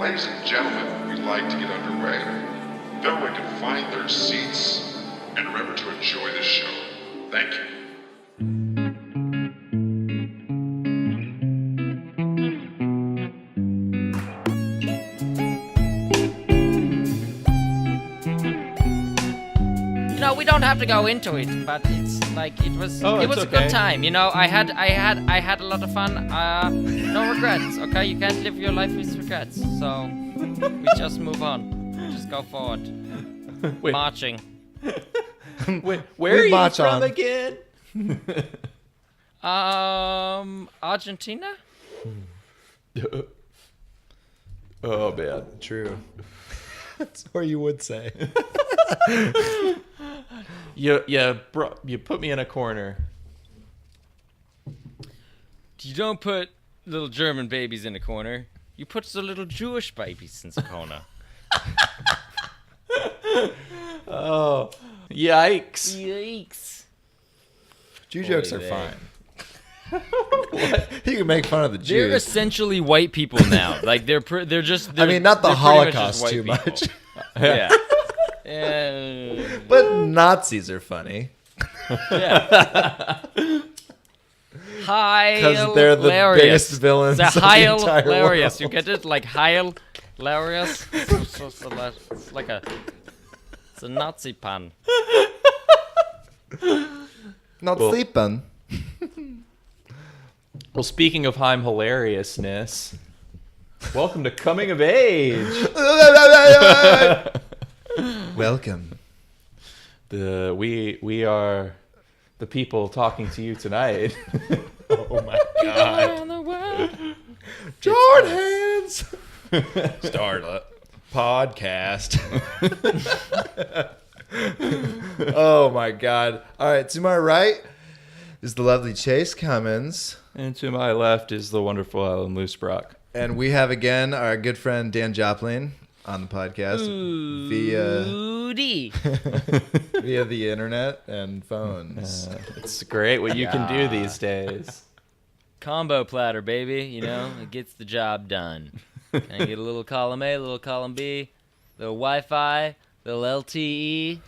Ladies and gentlemen, we'd like to get underway. If everyone can find their seats and remember to enjoy the show. Thank you. No, we don't have to go into it, but it's like it was Oh, a it's okay. good time. You know, I had a lot of fun. No regrets. Okay, you can't live your life with regrets. So we just move on. We just go forward. Wait. Marching. Wait, where are you march from on. again? Argentina? Oh, man. True. That's what you would say. You put me in a corner. You don't put little German babies in a corner. You put the little Jewish babies in the corner. Oh, yikes. Yikes. Jew jokes are Boy, fine. You can make fun of the They're Jews. essentially white people now. Like they're just. I mean, not the they're pretty much Holocaust just too white much. people. Yeah. Yeah. But Nazis are funny. Yeah. Because they're the Hilarious. biggest villains They're of the entire hilarious. world. You get it? Like hilarious. It's like it's a Nazi pun. Not Well- sleeping. Well, speaking of Heim hilariousness, welcome to Coming of Age. Welcome. We are the people talking to you tonight. Oh my God. Around the world. Jordan hands. Start podcast. Oh my God. All right, to my right is the lovely Chase Cummins. And to my left is the wonderful Alan Loosebrock. And we have again our good friend Dan Jopling on the podcast Booty. via the internet and phones. It's great what you can do these days. Combo platter, baby. You know, it gets the job done. Can I get a little column A, a little column B, little Wi-Fi, little LTE.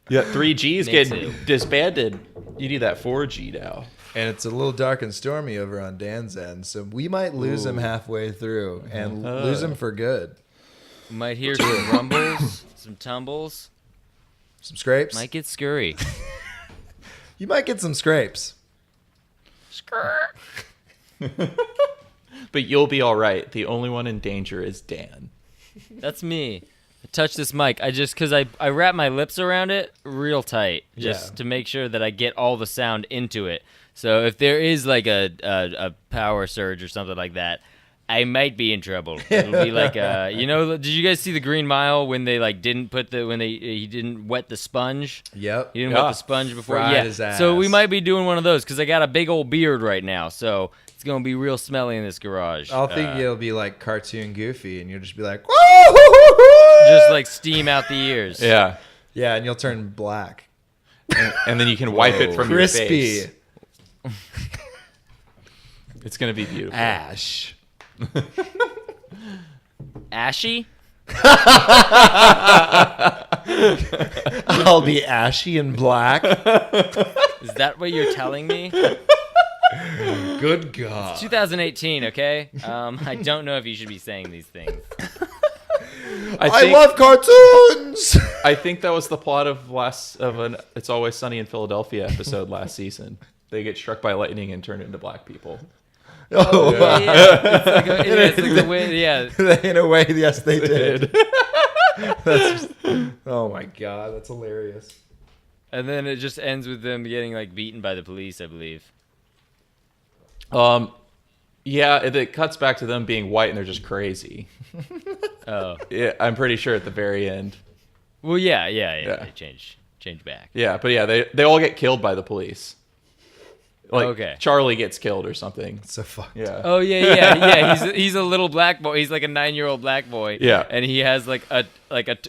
Yeah, 3G's Me getting too. disbanded. You need that 4G now. And it's a little dark and stormy over on Dan's end, so we might lose him halfway through and lose him for good. Might hear some rumbles, some tumbles. Some scrapes? Might get scurry. You might get some scrapes. But you'll be all right. The only one in danger is Dan. That's me. I touch this mic. Because I wrap my lips around it real tight just Yeah. to make sure that I get all the sound into it. So if there is like a power surge or something like that, I might be in trouble. It'll be like did you guys see the Green Mile when they like didn't put he didn't wet the sponge? Yep. He didn't wet the sponge before. Fried Yeah. his ass. So we might be doing one of those because I got a big old beard right now, so it's gonna be real smelly in this garage. I'll think it'll be like cartoon Goofy, and you'll just be like, woo! Just like steam out the ears. Yeah. Yeah, and you'll turn black. And then you can wipe it from your Crispy. face. It's going to be beautiful. Ash. Ashy. I'll be ashy and black. Is that what you're telling me? Good God. 2018, okay? I don't know if you should be saying these things. I love cartoons. I think that was the plot of an It's Always Sunny in Philadelphia episode last season. They get struck by lightning and turn into black people. Oh, Yeah, it's like the way, yeah. in a way, yes, they did. Oh my God, that's hilarious. And then it just ends with them getting like beaten by the police, I believe. Yeah, it cuts back to them being white and they're just crazy. Oh. Yeah, I'm pretty sure at the very end. Well, yeah. Yeah. They change back. Yeah, but yeah, they all get killed by the police. Like Okay. Charlie gets killed or something. So fucked. Yeah. Oh yeah. He's a little black boy. He's like a 9-year-old black boy. Yeah. And he has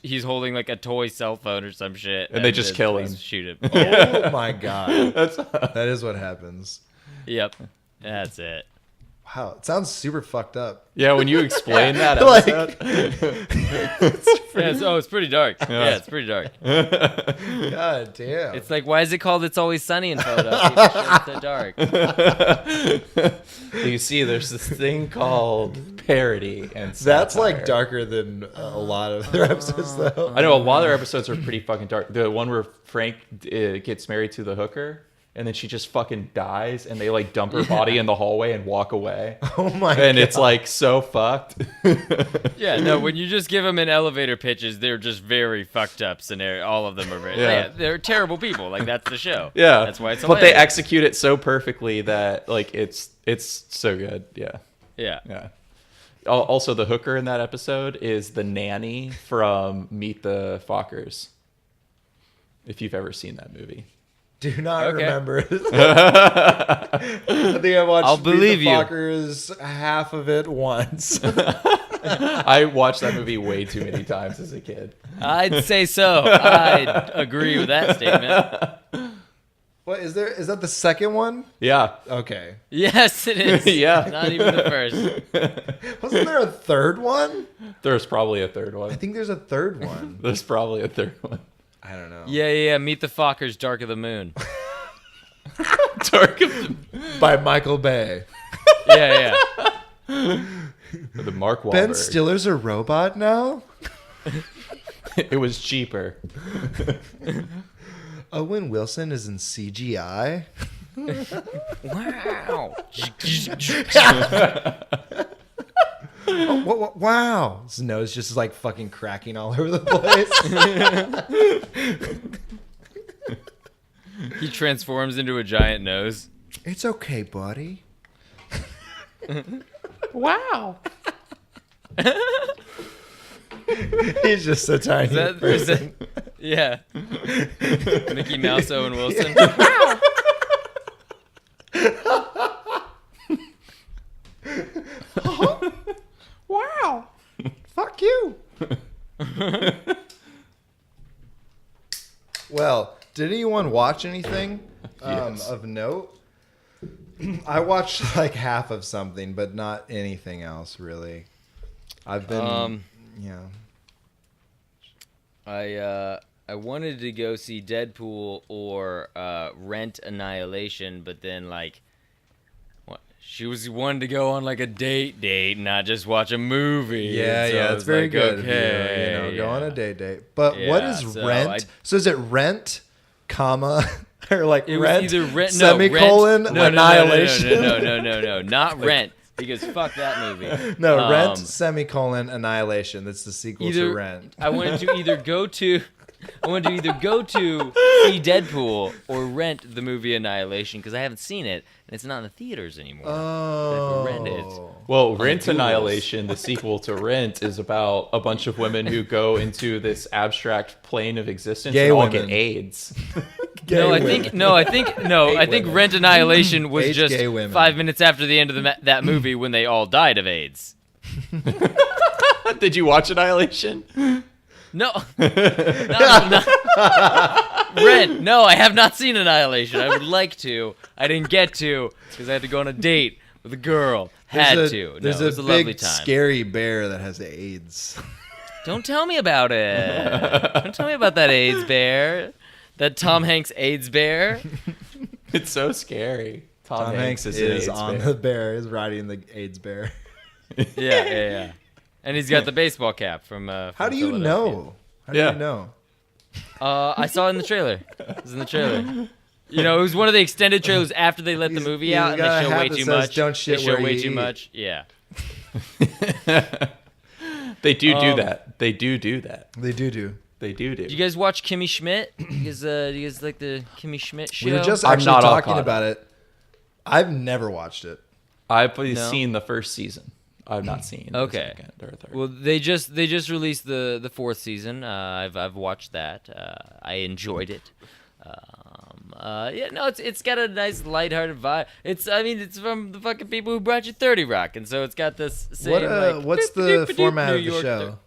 he's holding like a toy cell phone or some shit. And they just the kill police him. Shoot him. Oh my God. That's That is what happens. Yep. That's it. Wow, it sounds super fucked up. Yeah, when you explain that Like- episode. It's pretty dark. Yeah, it's pretty dark. God damn. It's like, why is it called It's Always Sunny in Philadelphia? It's so dark. You see, there's this thing called parody, and That's satire. like darker than a lot of their episodes, though. I know a lot of their episodes are pretty fucking dark. The one where Frank gets married to the hooker, and then she just fucking dies, and they like dump her body in the hallway and walk away. Oh my god. And it's like so fucked. Yeah, no, when you just give them an elevator pitches, they're just very fucked up scenario. All of them are very, Yeah. they're terrible people. Like, that's the show. Yeah, That's why it's But they hilarious. execute it so perfectly that like it's so good. Yeah, Yeah. yeah. Also, the hooker in that episode is the nanny from Meet the Fockers. If you've ever seen that movie. Do not Okay. remember. I think I watched I'll Meet believe the you. Fockers half of it once. I watched that movie way too many times as a kid. I'd say so. I'd agree with that statement. What is there? Is that the second one? Yeah. Okay. Yes, it is. Yeah. Not even the first. Wasn't there a third one? There's probably a third I one. think there's a third one. There's probably a third one. I don't know. Yeah. Meet the Fockers, Dark of the Moon. Dark of the... By Michael Bay. Yeah. The Mark Wahlberg. Ben Stiller's a robot now? It was cheaper. Owen Wilson is in CGI? Wow. Wow. His nose just is like fucking cracking all over the place. He transforms into a giant nose. It's okay, buddy. Wow. He's just so tiny. Is that yeah. Mickey Mouse, Owen Wilson. Wow. Fuck you. Well, did anyone watch anything Yes. of note? I watched like half of something, but not anything else really. I've been, I wanted to go see Deadpool or Rent Annihilation, but then like, she was wanting to go on like a date, not just watch a movie. Yeah, And so I it's was very like, good. Okay, Go on a date. But what Yeah, is so Rent? So is it Rent, comma, or like It was Rent, either Rent, semicolon, no, Annihilation? No, not Rent, because fuck that movie. No, Rent, semicolon, Annihilation. That's the sequel to Either Rent. I wanted to either go to see Deadpool or rent the movie Annihilation because I haven't seen it and it's not in the theaters anymore. Oh. Rent it. Well, Rent Google's. Annihilation, the sequel to Rent, is about a bunch of women who go into this abstract plane of existence Gay and all women. get AIDS. I think Rent Annihilation was Age just gay women. 5 minutes after the end of that movie when they all died of AIDS. Did you watch Annihilation? No. Rent. No, I have not seen Annihilation. I would like to. I didn't get to because I had to go on a date with a girl. Had to. No, There's it was a a lovely big, time. scary bear that has AIDS. Don't tell me about it. Don't tell me about that AIDS bear. That Tom Hanks AIDS bear. It's so scary. Tom Hanks an is AIDS on bear. the bear, is riding the AIDS bear. Yeah. And he's got the baseball cap from. How do you know? How do Yeah. you know? I saw it in the trailer. It was in the trailer. You know, it was one of the extended trailers after they let the movie he's out and got a they show hat way that too says, much. "Don't shit they show where way you too eat." much. Yeah. They do that. They do that. They do. They do. Do you guys watch Kimmy Schmidt? Do you guys like the Kimmy Schmidt show? We were just I'm actually not all talking caught about it. I've never watched it. I've No? seen the first season. I've not seen Okay. the second or third. Well, they just released the fourth season. I've watched that. I enjoyed it. It's got a nice lighthearted vibe. It's from the fucking people who brought you 30 Rock, and so it's got this same What's the format of the show?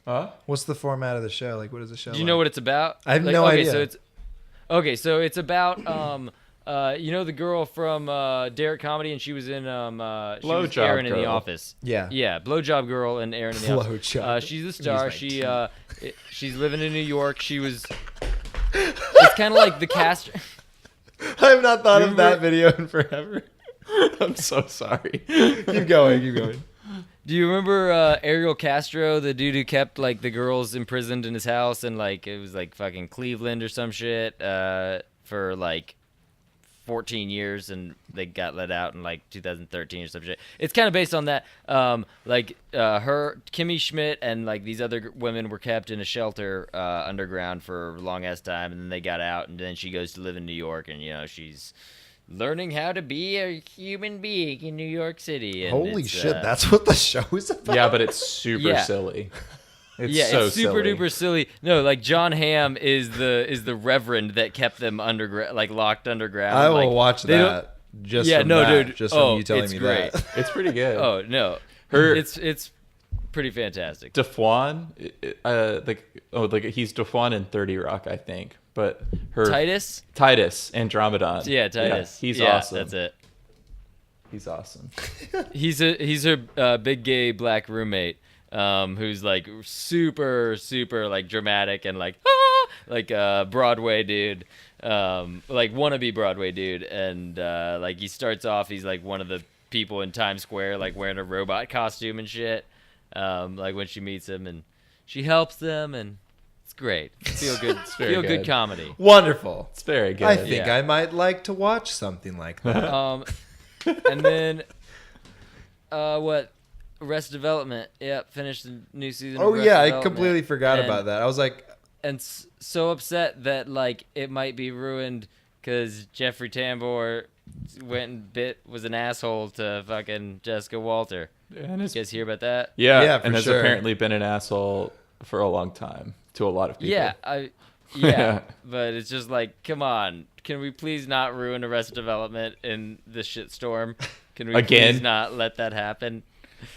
Huh? What's the format of the show? Like, what is the show? Do you know what it's about? I have no idea. So it's about You know the girl from Derek Comedy, and she was in she was Blowjob Erin in The Girl. Office. Yeah. Yeah, Blowjob Girl and Erin in The Office. Blowjob. She's a star. Use She my she's living in New York. She was. It's kind of like the cast. I have not thought of Remember- that video in forever. I'm so sorry. Keep going. Do you remember Ariel Castro, the dude who kept like the girls imprisoned in his house, and like it was like fucking Cleveland or some shit for like 14 years, and they got let out in like 2013 or some shit. It's kind of based on that. Her, Kimmy Schmidt, and like these other women were kept in a shelter underground for a long ass time, and then they got out, and then she goes to live in New York, and you know she's learning how to be a human being in New York City. And Holy it's, shit, that's what the show is about. Yeah, but it's super Yeah. silly. It's yeah, so it's super silly. duper silly. No, like John Hamm is the reverend that kept them underground, like locked underground. I will like, watch they don't- that. Just Yeah, from no, that, dude. Just from Oh, you telling it's me great. that. It's pretty good. Oh no, Her- it's pretty fantastic. Dafwan, like he's Dafwan in 30 Rock, I think. But her Titus. Titus Andromedon. Yeah, Titus. he's Yeah, awesome. That's it. He's awesome. He's her big gay black roommate, who's like super like dramatic and like Broadway dude, like wannabe Broadway dude, and like he starts off, he's like one of the people in Times Square, like wearing a robot costume and shit. Like when she meets him, and she helps them, and it's great. Feel good, very feel good good. comedy. Wonderful. It's very good. I think Yeah. I might like to watch something like that. And then, what? Arrested Development. Yep, finished the new season. of Oh Arrested yeah, I Development. completely forgot And- about that. I was like, And so upset that like it might be ruined because Jeffrey Tambor was an asshole to fucking Jessica Walter. And You it's, guys hear about that? Yeah, for and has sure. apparently been an asshole for a long time to a lot of people. Yeah, yeah, but it's just like, come on, can we please not ruin Arrested Development in this shitstorm? Can we Again? please not let that happen?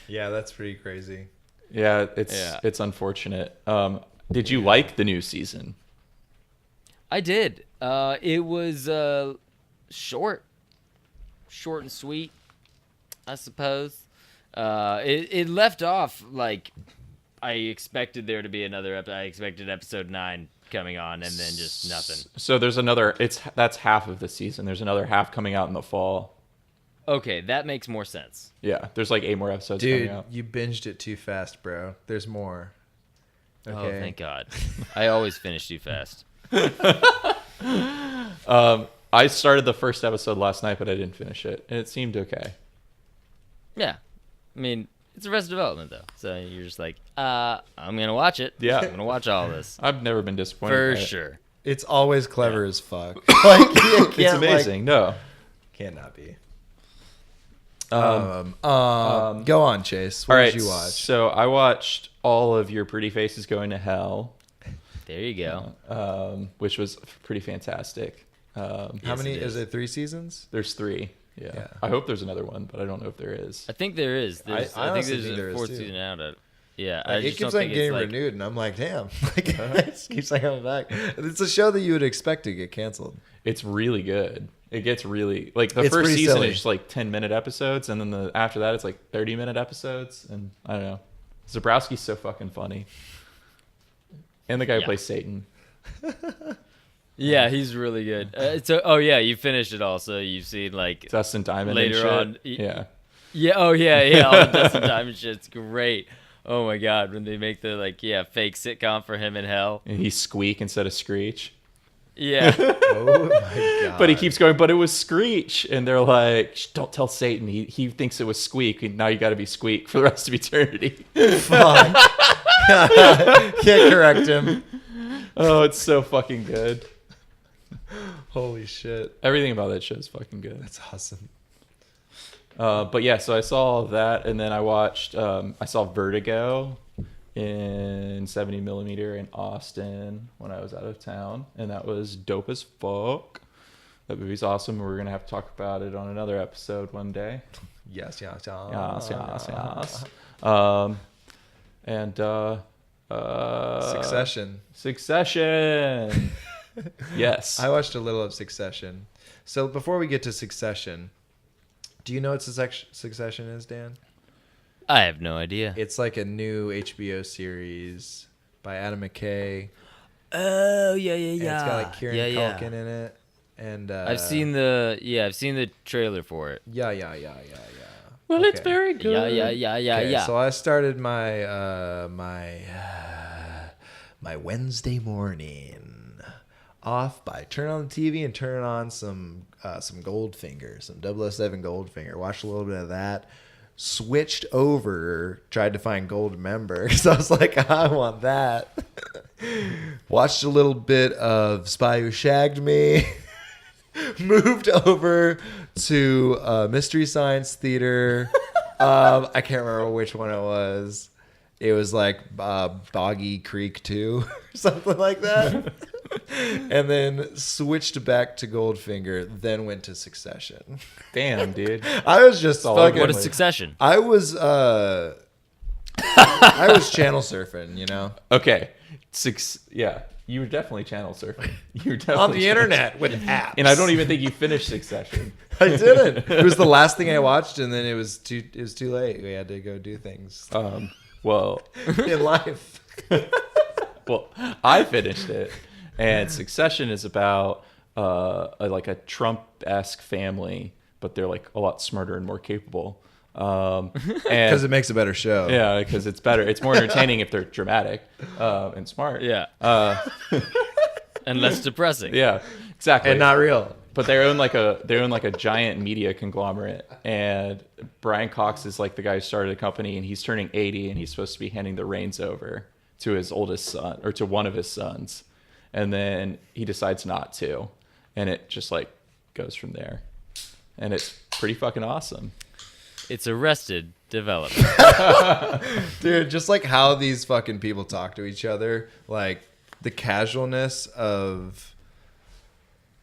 yeah, that's pretty crazy. Yeah, Yeah. it's unfortunate. Did you like the new season? I did. It was short and sweet, I suppose. It left off like I expected there to be another episode. I expected episode 9 coming on, and then just nothing. So there's another. That's half of the season. There's another half coming out in the fall. Okay, that makes more sense. Yeah, there's like 8 more episodes Dude, coming out. you binged it too fast, bro. There's more. Oh, Okay. thank God. I always finish too fast. I started the first episode last night, but I didn't finish it, and it seemed okay. Yeah, I mean it's Arrested Development though, so you're just like, I'm gonna watch it. Yeah. I'm gonna watch all this I've never been disappointed. for by it. sure. It's always clever as fuck. Like, you It's can't, amazing. No. Cannot be. Go on, Chase. What All right. did you watch? So I watched all of Your Pretty Faces Going to Hell, There you go. which was pretty fantastic. How Yes, many it is is. it? 3 seasons? There's 3. Yeah. Yeah. I hope there's another one, but I don't know if there is. I think there is. I I think honestly there's think there a is, 4th too. season out of it. Yeah, I Like, it just keeps don't on think getting it's like, renewed, and I'm like, damn. Like, it just keeps on coming back. It's a show that you would expect to get canceled. It's really good. It gets really like the It's first pretty season silly. is just like 10-minute episodes, and then after that it's like 30-minute episodes, and I don't know. Zabrowski's so fucking funny, and the guy who Yeah. plays Satan. Yeah, he's really good. Oh yeah, you finished it all, so you've seen like Dustin Diamond Later and shit. on, Yeah. yeah, oh yeah, all the Dustin Diamond shit's great. Oh my god, when they make the fake sitcom for him in hell. And he squeak instead of screech. Yeah, Oh my god! But he keeps going, but it was Screech. And they're like, "Shh, don't tell Satan. He thinks it was Squeak. And now you got to be Squeak for the rest of eternity." Fuck. Can't correct him. Oh, it's so fucking good. Holy shit! Everything about that show is fucking good. That's awesome. But yeah, so I saw all of that. And then I watched, I saw Vertigo in 70 millimeter in Austin when I was out of town. And that was dope as fuck. That movie's awesome. We're going to have to talk about it on another episode one day. Yes. Yes. And Succession. Succession. Yes. I watched a little of Succession. So before we get to Succession, do you know what Succession is, Dan? I have no idea. It's like a new HBO series by Adam McKay. Oh yeah. And it's got like Kieran Culkin in it. And I've seen the trailer for it. Yeah. Well, it's very good. Yeah. So I started my my Wednesday morning off by turning on the TV and turning on some Goldfinger, some 007 Goldfinger. Watched a little bit of that. Switched over, tried to find Gold Member because I was like, I want that. Watched a little bit of Spy Who Shagged Me. Moved over to Mystery Science Theater. I can't remember which one it was. It was like Boggy Creek 2 or something like that. And then switched back to Goldfinger, then went to Succession. Damn, dude. I was just fucking... What is Succession? I was channel surfing, you know? Okay. Yeah. You were definitely channel surfing. You were definitely On the internet with apps. And I don't even think you finished Succession. I didn't. It was the last thing I watched, and then it was too late. We had to go do things Well, in life. well, I finished it, and Succession is about like a Trump-esque family, but they're like a lot smarter and more capable. Because it makes a better show. Yeah, because it's better. It's more entertaining if they're dramatic and smart. Yeah. And less depressing. Yeah, exactly. And not real. But they own like a giant media conglomerate, and Brian Cox is like the guy who started the company, and he's turning 80, and he's supposed to be handing the reins over to his oldest son or to one of his sons, and then he decides not to, and it just like goes from there, and it's pretty fucking awesome. It's Arrested Development. Dude, just like how these fucking people talk to each other, like the casualness of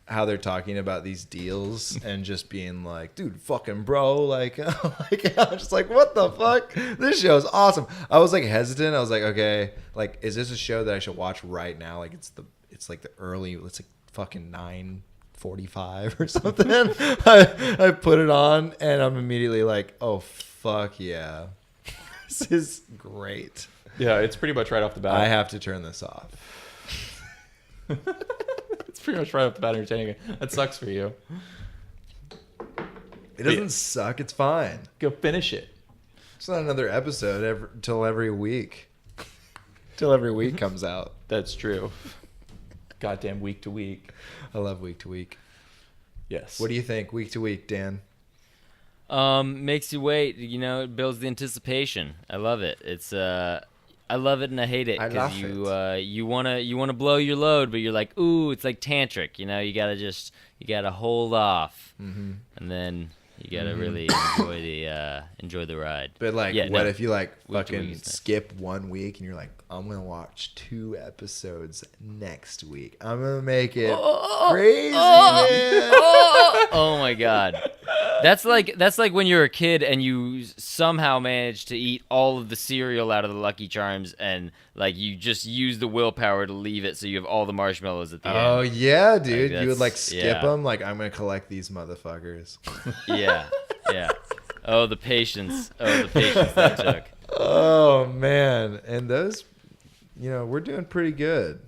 how they're talking about these deals and just being like, dude, fucking bro, like I'm just like, what the fuck? This show is awesome. I was like hesitant. I was like, okay, like, is this a show that I should watch right now? Like it's like the early, it's like fucking 9:45 or something. I put it on and I'm immediately like, oh fuck yeah. This is great. Yeah, it's pretty much right off the bat. I have to turn this off. It's pretty much right off the bat entertaining. That sucks for you. It doesn't suck. It's fine. Go finish it. It's not another episode till every week. Till every week comes out. That's true. Goddamn week to week. I love week to week. Yes. What do you think week to week, Dan? Makes you wait. You know, it builds the anticipation. I love it. It's I love it and I hate it I love you wanna blow your load, but you're like, ooh, it's like tantric. You know, you gotta hold off, and then you gotta really enjoy the ride. But like, Yeah, what no. if you like Week to week fucking is nice. skip 1 week and you're like, I'm gonna watch 2 episodes next week. I'm gonna make it crazy, man. Oh my god. That's like when you're a kid and you somehow manage to eat all of the cereal out of the Lucky Charms and like you just use the willpower to leave it so you have all the marshmallows at the Oh end. yeah, dude. Like, You would like that's- skip yeah. them. Like, I'm gonna collect these motherfuckers. Yeah. Oh, the patience that took. Oh man, and those, you know, we're doing pretty good.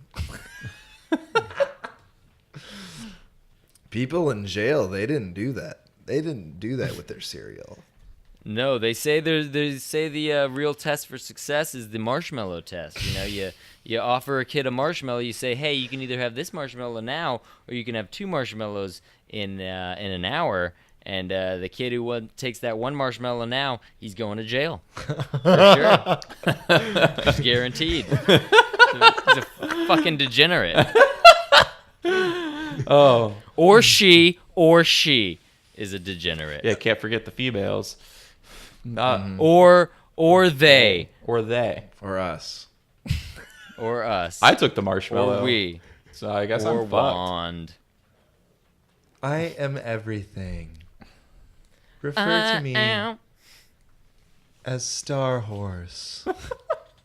People in jail, they didn't do that. They didn't do that with their cereal. No, they say the real test for success is the marshmallow test. You know, you offer a kid a marshmallow. You say, hey, you can either have this marshmallow now, or you can have 2 marshmallows in an hour. And the kid who takes that 1 marshmallow now, he's going to jail for sure. He's guaranteed. He's a fucking degenerate. Oh. Or she is a degenerate. Yeah, can't forget the females. Or they. Or they. Or us. Or us. I took the marshmallow. Or we. So I guess Or I'm fucked. wand. I am everything. Refer to me as Star Horse.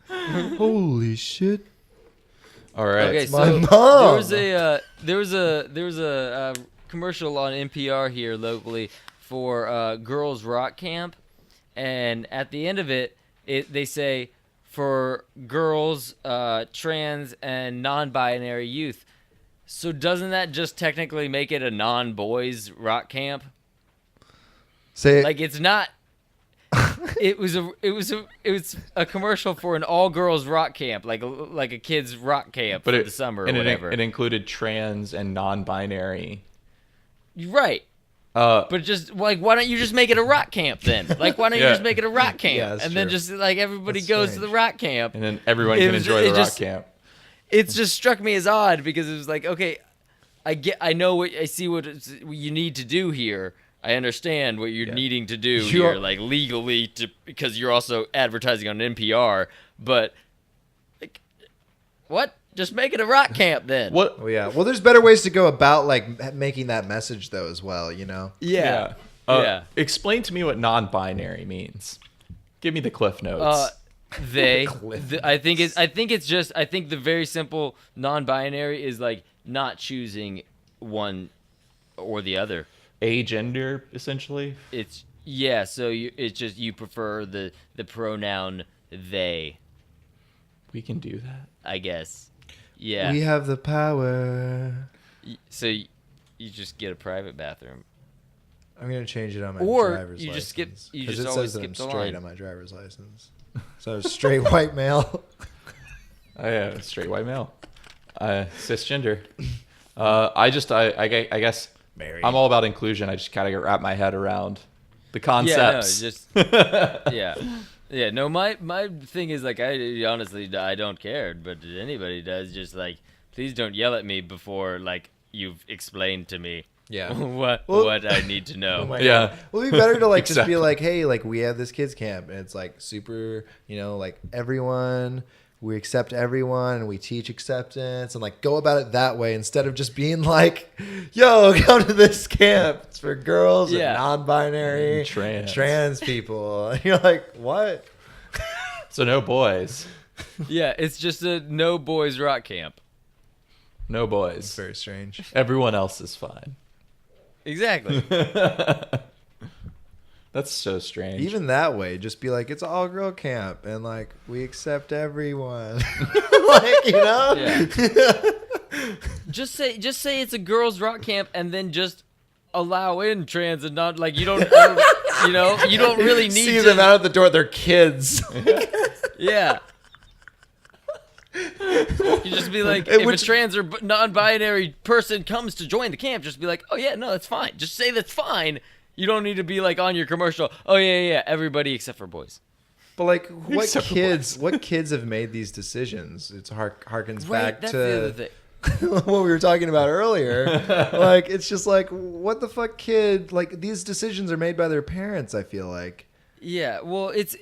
Holy shit. All right. Okay, my so mom. there was a commercial on NPR here locally for girls rock camp, and at the end of it, they say for girls, trans, and non-binary youth. So doesn't that just technically make it a non-boys rock camp? Say Like it's not. It was a commercial for an all-girls rock camp, like a kids rock camp for the summer or whatever. It included trans and non-binary. Right. But just like, why don't you just make it a rock camp then? Like, why don't you just make it a rock camp, Yeah, that's and then true. just like everybody That's goes to strange. the rock camp, And then everyone can enjoy the rock camp. It's just struck me as odd because it was like, okay, I see what you need to do here. I understand what you're needing to do here, like legally, because you're also advertising on NPR. But like, what? Just make it a rock camp then. What? Well, yeah. Well, there's better ways to go about like making that message though as well. You know. Yeah. Explain to me what non-binary means. Give me the cliff notes. I think the very simple non-binary is like not choosing one or the other. Agender, essentially. So you prefer the pronoun they, We can do that. I guess. Yeah. We have the power. So you just get a private bathroom. I'm gonna change it on my Or driver's you license. just skip- you 'Cause just it always says that skip I'm the straight line. on my driver's license. So straight white male. Oh yeah, straight white male. Cisgender. I guess Married. I'm all about inclusion. I just gotta wrap my head around the Yeah, no, concepts. yeah. No, my thing is like I honestly I don't care, but anybody does. Just like please don't yell at me before like you've explained to me. Yeah. what I need to know. Oh my Yeah. God. Well, it'd be better to like just Exactly. be like, hey, like we have this kids camp, and it's like super, like everyone. We accept everyone, and we teach acceptance, and like go about it that way instead of just being like, "Yo, come to this camp. It's for girls Yeah. and non-binary, And trans people." And you're like, "What?" So no boys. Yeah, it's just a no boys rock camp. No It's boys. very strange. Everyone else is fine. Exactly. That's so strange. Even that way, just be like, "It's all girl camp, and like we accept everyone." Yeah. Just say it's a girls rock camp, and then just allow in trans and not like you don't really need See to. them out of the door. They're kids. Yeah. You just be like, if a trans or non-binary person comes to join the camp, just be like, oh yeah, no, that's fine. Just say that's fine. You don't need to be like on your commercial. Oh yeah, everybody except for boys. But like, what Except for kids have made these decisions? It's harkens Right, back that's the other to thing. what we were talking about earlier. Like, it's just like, what the fuck, kid? Like, these decisions are made by their parents. I feel like. Yeah, well, it's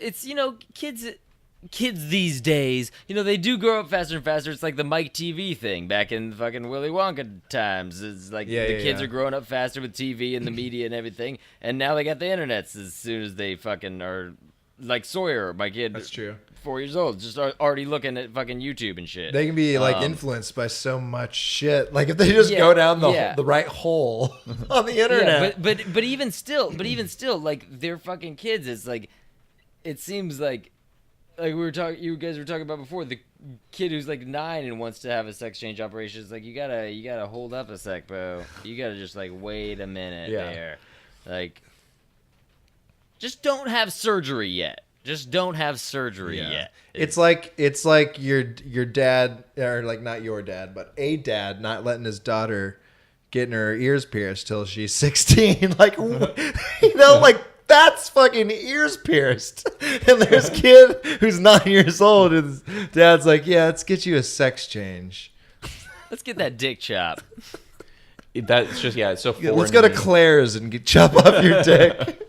kids these days, they do grow up faster and faster. It's like the Mike TV thing back in fucking Willy Wonka times. It's like the kids are growing up faster with TV and the media and everything, and now they got the internets as soon as they fucking are. Like Sawyer, my kid. That's true. 4 years old, just already looking at fucking YouTube and shit. They can be like influenced by so much shit. Like if they just go down the right hole on the internet. Yeah, but even still, like they're fucking kids. It's like, it seems like you guys were talking about before, the kid who's like 9 and wants to have a sex change operation. It's like you gotta hold up a sec, bro. You gotta just like wait a minute there, like. Just don't have surgery yet. Just don't have surgery yet. It's like your dad, or like not your dad, but a dad not letting his daughter getting her ears pierced till she's 16. Like, like that's fucking ears pierced. And there's kid who's 9 years old, and his dad's like, yeah, let's get you a sex change. Let's get that dick chop. That's just it's so foreign. Let's go to Claire's and chop off your dick.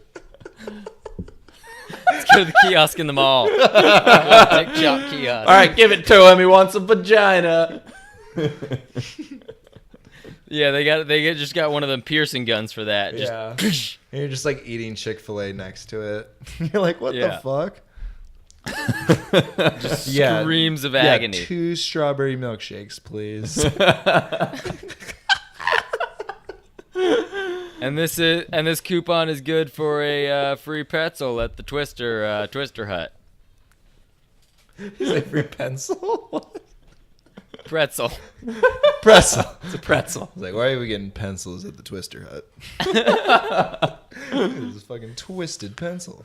Let's go to the kiosk in the mall. Dick chop kiosk. All right, give it to him. He wants a vagina. Yeah, they just got one of them piercing guns for that. Just, And you're just like eating Chick-fil-A next to it. You're like, what the fuck? Screams of agony. 2 strawberry milkshakes, please. And this coupon is good for a free pretzel at the Twister Hut. Is it free pencil? Pretzel. Pretzel. It's a pretzel. It's like, why are we getting pencils at the Twister Hut? It's a fucking twisted pencil.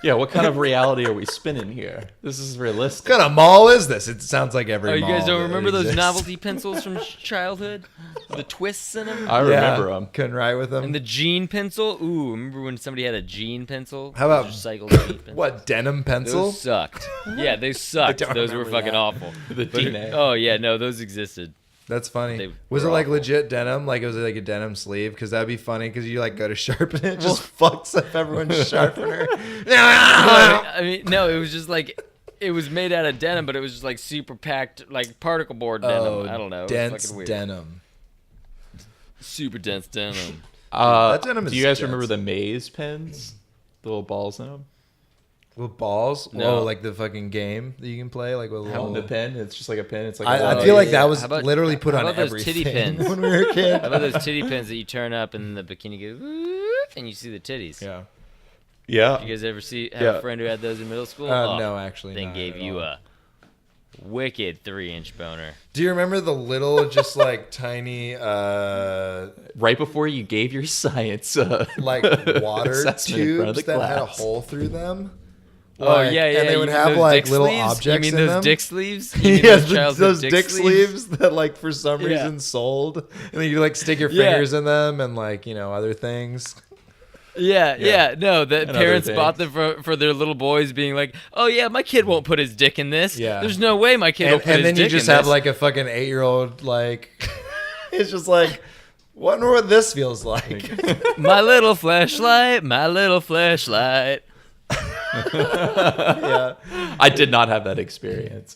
Yeah, what kind of reality are we spinning here? This is realistic. What kind of mall is this? It sounds like every Oh, you mall guys don't that remember those exists. novelty pencils from childhood? The twists in them? I remember them. Couldn't write with them. And the jean pencil? Ooh, remember when somebody had a jean pencil? How about- Recycled jean pencil? What, denim pencil? Those sucked. Yeah, they sucked. don't Those were remember fucking that. awful. The DNA. Oh, yeah, no, those existed. That's funny. They Was it were like awful. legit denim? Like, was it like a denim sleeve? Because that'd be funny because you like go to sharpen it, it just fucks up everyone's sharpener. I mean, no, it was just like, it was made out of denim, but it was just like super packed, like particle board denim. I don't know. It was Dense fucking weird. denim. Super dense denim. That denim Do is you guys dense. remember the maze pens? The little balls in them? With balls? No. Oh, like the fucking game that you can play? Like with a How little... the pen? It's just like a pen. It's like I a feel like yeah. that was How about- literally put how on about those everything titty pins? when we were a kid. How about those titty pins that you turn up and the bikini goes, "Whoop," and you see the titties? Yeah. Yeah. You guys ever have Yeah. a friend who had those in middle school? No, actually They not gave at you all. a wicked 3-inch boner. Do you remember the little, just like tiny, Right before you gave your science like water assessment in front of tubes the that had a class. hole through them? Oh, Like, yeah, yeah. And they you would mean have those like dick little sleeves? objects You mean in those them. dick sleeves? You mean Yeah, those childhood those dick sleeves that like for some Yeah. reason sold, and then you like stick your Yeah. fingers in them and like other things. Yeah. No, the other parents things. bought them for their little boys, being like, "Oh yeah, my kid won't put his dick in this. Yeah. There's no way my kid will And, put and his then dick you just in have this." like a fucking 8-year-old like, it's just like, wonder what this feels like. My little flashlight, my little flashlight. Yeah, I did not have that experience.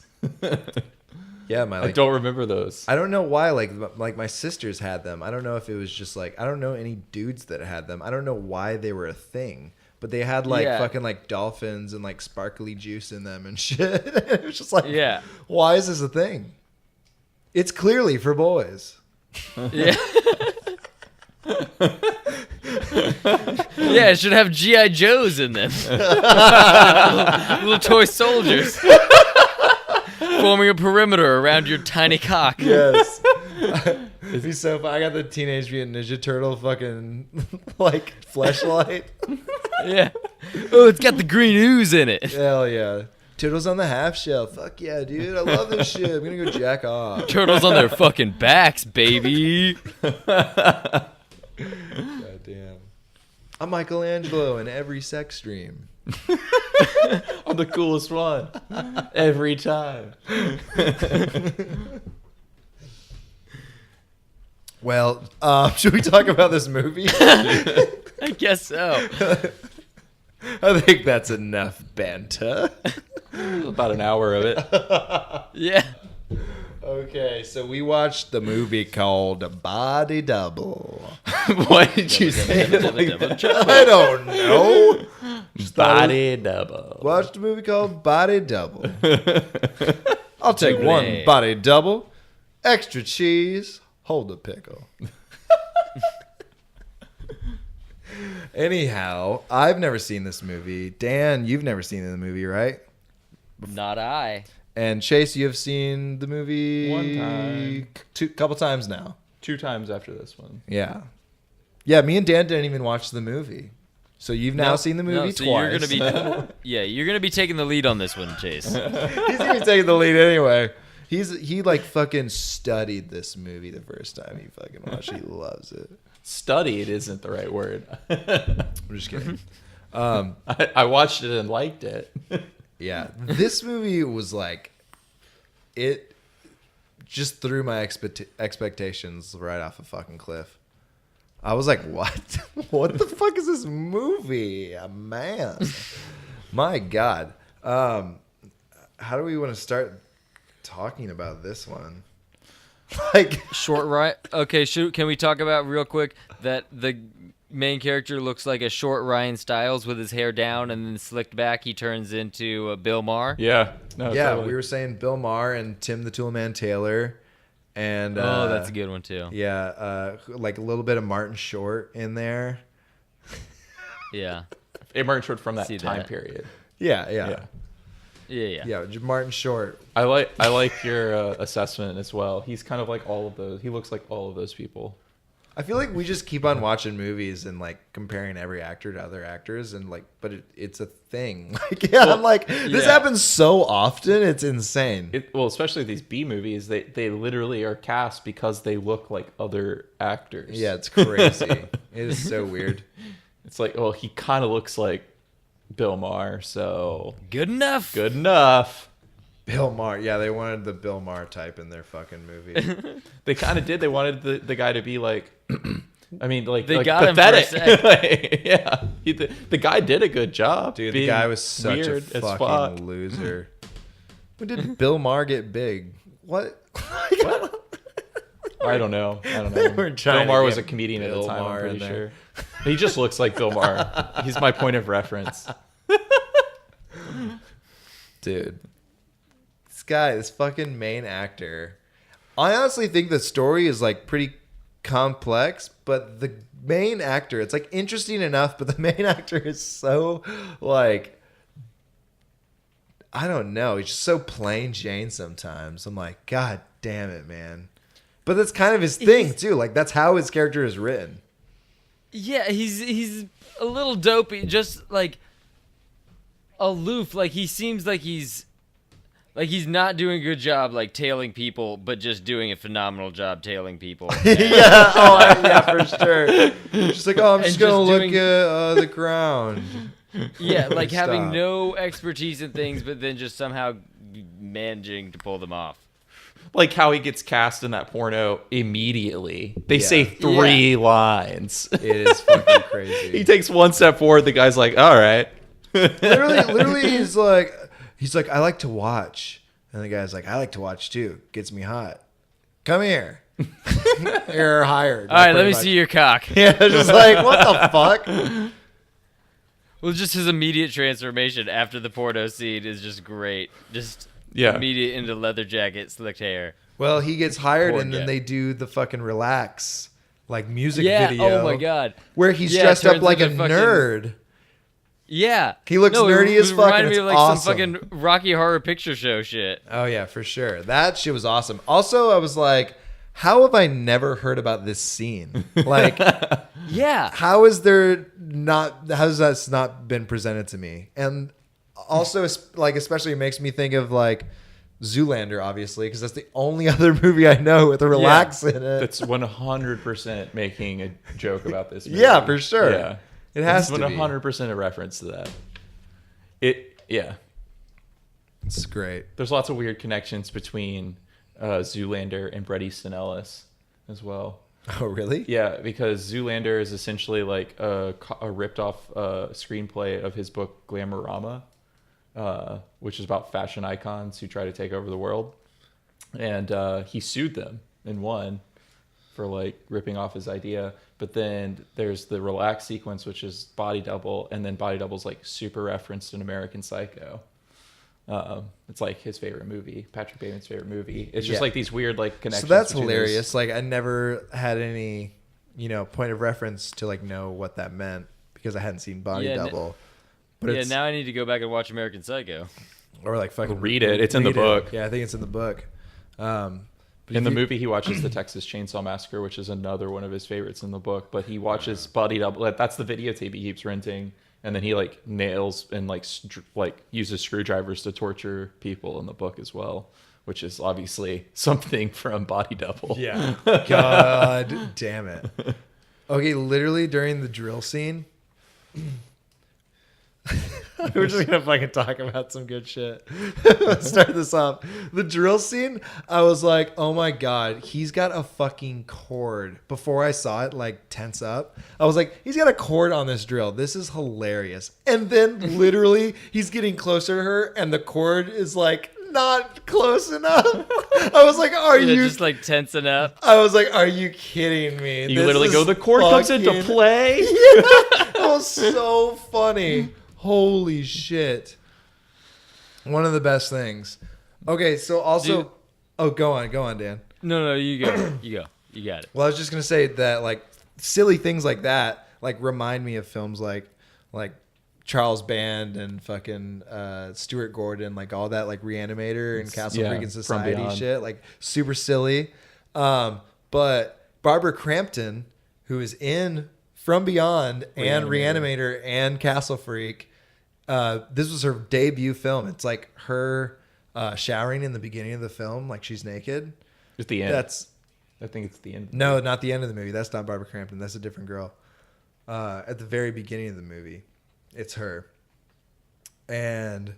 yeah, my I like. don't remember those. I don't know why, like my sisters had them. I don't know if it was just like, I don't know any dudes that had them. I don't know why they were a thing, but they had like Yeah. fucking like dolphins and like sparkly juice in them and shit. It was just like, Yeah. why is this a thing? It's clearly for boys. Yeah. Yeah, it should have G.I. Joes in them. Little toy soldiers. Forming a perimeter around your tiny cock. Yes. It'd be so fun. I got the Teenage Mutant Ninja Turtle fucking like fleshlight. Yeah. Oh, it's got the green ooze in it. Hell yeah. Turtles on the half shell. Fuck yeah, dude. I love this shit. I'm gonna go jack off. Turtles on their fucking backs, baby. God damn. I'm Michelangelo in every sex dream. I'm the coolest one. Every time. Well, should we talk about this movie? I guess so. I think that's enough banter. About an hour of it. Yeah. Okay, so we watched the movie called Body Double. Why did you say it like that? I don't know. Body double. Watched a movie called Body Double. I'll take Double. one body double. Extra cheese. Hold a pickle. Anyhow, I've never seen this movie. Dan, you've never seen the movie, right? Not I. And Chase, you have seen the movie One time. couple times now. 2 times after this one. Yeah. Yeah, me and Dan didn't even watch the movie. So you've now seen the movie so twice. you're gonna be, yeah, you're gonna be taking the lead on this one, Chase. He's gonna be taking the lead anyway. He like fucking studied this movie the first time he fucking watched. He loves it. Studied isn't the right word. I'm just kidding. I watched it and liked it. Yeah, this movie was like, it just threw my expectations right off a fucking cliff. I was like, what? What the fuck is this movie? Man. My God. How do we want to start talking about this one? Like, Short right. Okay, can we talk about real quick that main character looks like a short Ryan Stiles with his hair down and then slicked back. He turns into Bill Maher. Yeah. No, Yeah, totally. we were saying Bill Maher and Tim the Toolman Taylor. And Oh, that's a good one too. Yeah, like a little bit of Martin Short in there. Yeah. Martin Short from that See time that. period. Yeah. Yeah. Martin Short. I like your assessment as well. He's kind of like all of those. He looks like all of those people. I feel like we just keep on watching movies and like comparing every actor to other actors and like, but it's a thing. Like, I'm like, this yeah. happens so often. It's insane. Well, especially these B movies, they literally are cast because they look like other actors. Yeah, it's crazy. It is so weird. It's like, well, he kind of looks like Bill Maher, so Good enough. good enough. Bill Maher. Yeah, they wanted the Bill Maher type in their fucking movie. They kind of did. They wanted the guy to be like, I mean, like, They like got him for a pathetic. sec. Like, yeah, the guy did a good job. Dude, the being guy was such a weird as fuck. fucking loser. When did Bill Maher get big? What? I don't know. We're trying Bill Maher to was a get comedian at Bill the time. Maher I'm pretty in there. sure. He just looks like Bill Maher. He's my point of reference. Dude. This fucking main actor. I honestly think the story is like pretty complex, but the main actor, it's like interesting enough, but the main actor is so like, I don't know. He's just so plain Jane sometimes. I'm like, God damn it, man. But that's kind of his thing too. Like that's how his character is written. Yeah, he's a little dopey, just like aloof. Like he seems like he's not doing a good job like tailing people, but just doing a phenomenal job tailing people. Yeah, for sure. Just like, oh, I'm just And gonna just look doing- at the ground. Yeah, like having Stop. no expertise in things, but then just somehow managing to pull them off. Like how he gets cast in that porno immediately. They Yeah. say 3 lines. It is fucking crazy. He takes one step forward. The guy's like, all right. literally, he's like, I like to watch, and the guy's like, I like to watch too. Gets me hot. Come here. You're hired. All right, let me see your cock. Yeah, just like what the fuck. Well, just his immediate transformation after the porno scene is just great. Just Yeah. immediate into leather jacket, slicked hair. Well, he gets hired, Poor and then guy. they do the fucking relax like music Yeah. video. Oh my god. Where he's Yeah, dressed up turns like a into fucking- nerd. Yeah. He looks nerdy as it fuck, reminded and me it's of like awesome. some fucking Rocky Horror Picture Show shit. Oh yeah, for sure. That shit was awesome. Also, I was like, how have I never heard about this scene? Like, Yeah. how has that not been presented to me? And also, like, especially it makes me think of like Zoolander, obviously, because that's the only other movie I know with a relax in it. That's 100% making a joke about this movie. Yeah, for sure. Yeah. It has It's to be. 100% a reference to that. Yeah. It's great. There's lots of weird connections between Zoolander and Bret Easton Ellis as well. Oh, really? Yeah, because Zoolander is essentially like a ripped off screenplay of his book Glamorama, which is about fashion icons who try to take over the world. And he sued them and won for like ripping off his idea. But then there's the relax sequence, which is Body Double, and then Body Double's like super referenced in American Psycho. It's like his favorite movie, Patrick Bateman's favorite movie. It's just Yeah. like these weird like So connections. that's between those- hilarious. Like, I never had any, point of reference to like know what that meant because I hadn't seen Body Yeah, Double. But Yeah, it's, now I need to go back and watch American Psycho. or like fucking Read it. It's in the read it. book. Yeah, I think it's in the book. But In the if you- movie, he watches the Texas Chainsaw Massacre, which is another one of his favorites in the book. But he watches Body Double. Like, that's the videotape he keeps renting, and then he like nails and like uses screwdrivers to torture people in the book as well, which is obviously something from Body Double. Yeah. God damn it. Okay, literally during the drill scene. We're just gonna fucking talk about some good shit. Let's start this off. The drill scene, I was like, oh my god, he's got a fucking cord. Before I saw it like tense up, I was like, he's got a cord on this drill. This is hilarious. And then literally he's getting closer to her and the cord is like not close enough. I was like, are Yeah, you just like tensing up? I was like, are you kidding me? You literally go, the chord comes into play. That was so funny. Holy shit. One of the best things. Okay, so also Dude. oh, go on, Dan. No, you go. You got it. Well, I was just gonna say that like silly things like that like remind me of films like Charles Band and fucking Stuart Gordon, like all that like Reanimator and Castle Yeah, Freaking From Society Beyond. shit, like super silly. But Barbara Crampton, who is in From Beyond and Reanimator and Castle Freak, this was her debut film. It's like her showering in the beginning of the film, like she's naked. At the end. I think it's the end. No, not the end of the movie. That's not Barbara Crampton. That's a different girl. At the very beginning of the movie, it's her. And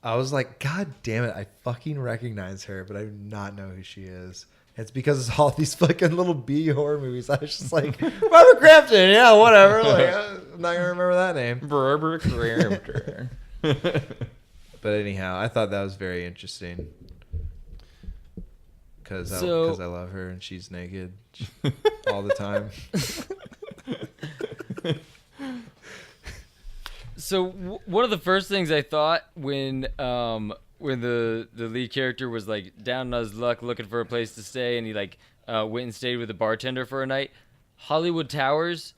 I was like, God damn it, I fucking recognize her, but I do not know who she is. It's because it's all these fucking little B horror movies. I was just like, Barbara Crampton, yeah, whatever. Like, I'm not gonna remember that name. Barbara Crampton. But anyhow, I thought that was very interesting. Because I love her and she's naked all the time. So one of the first things I thought when the lead character was like down on his luck looking for a place to stay, and he like went and stayed with a bartender for a night, Hollywood Towers,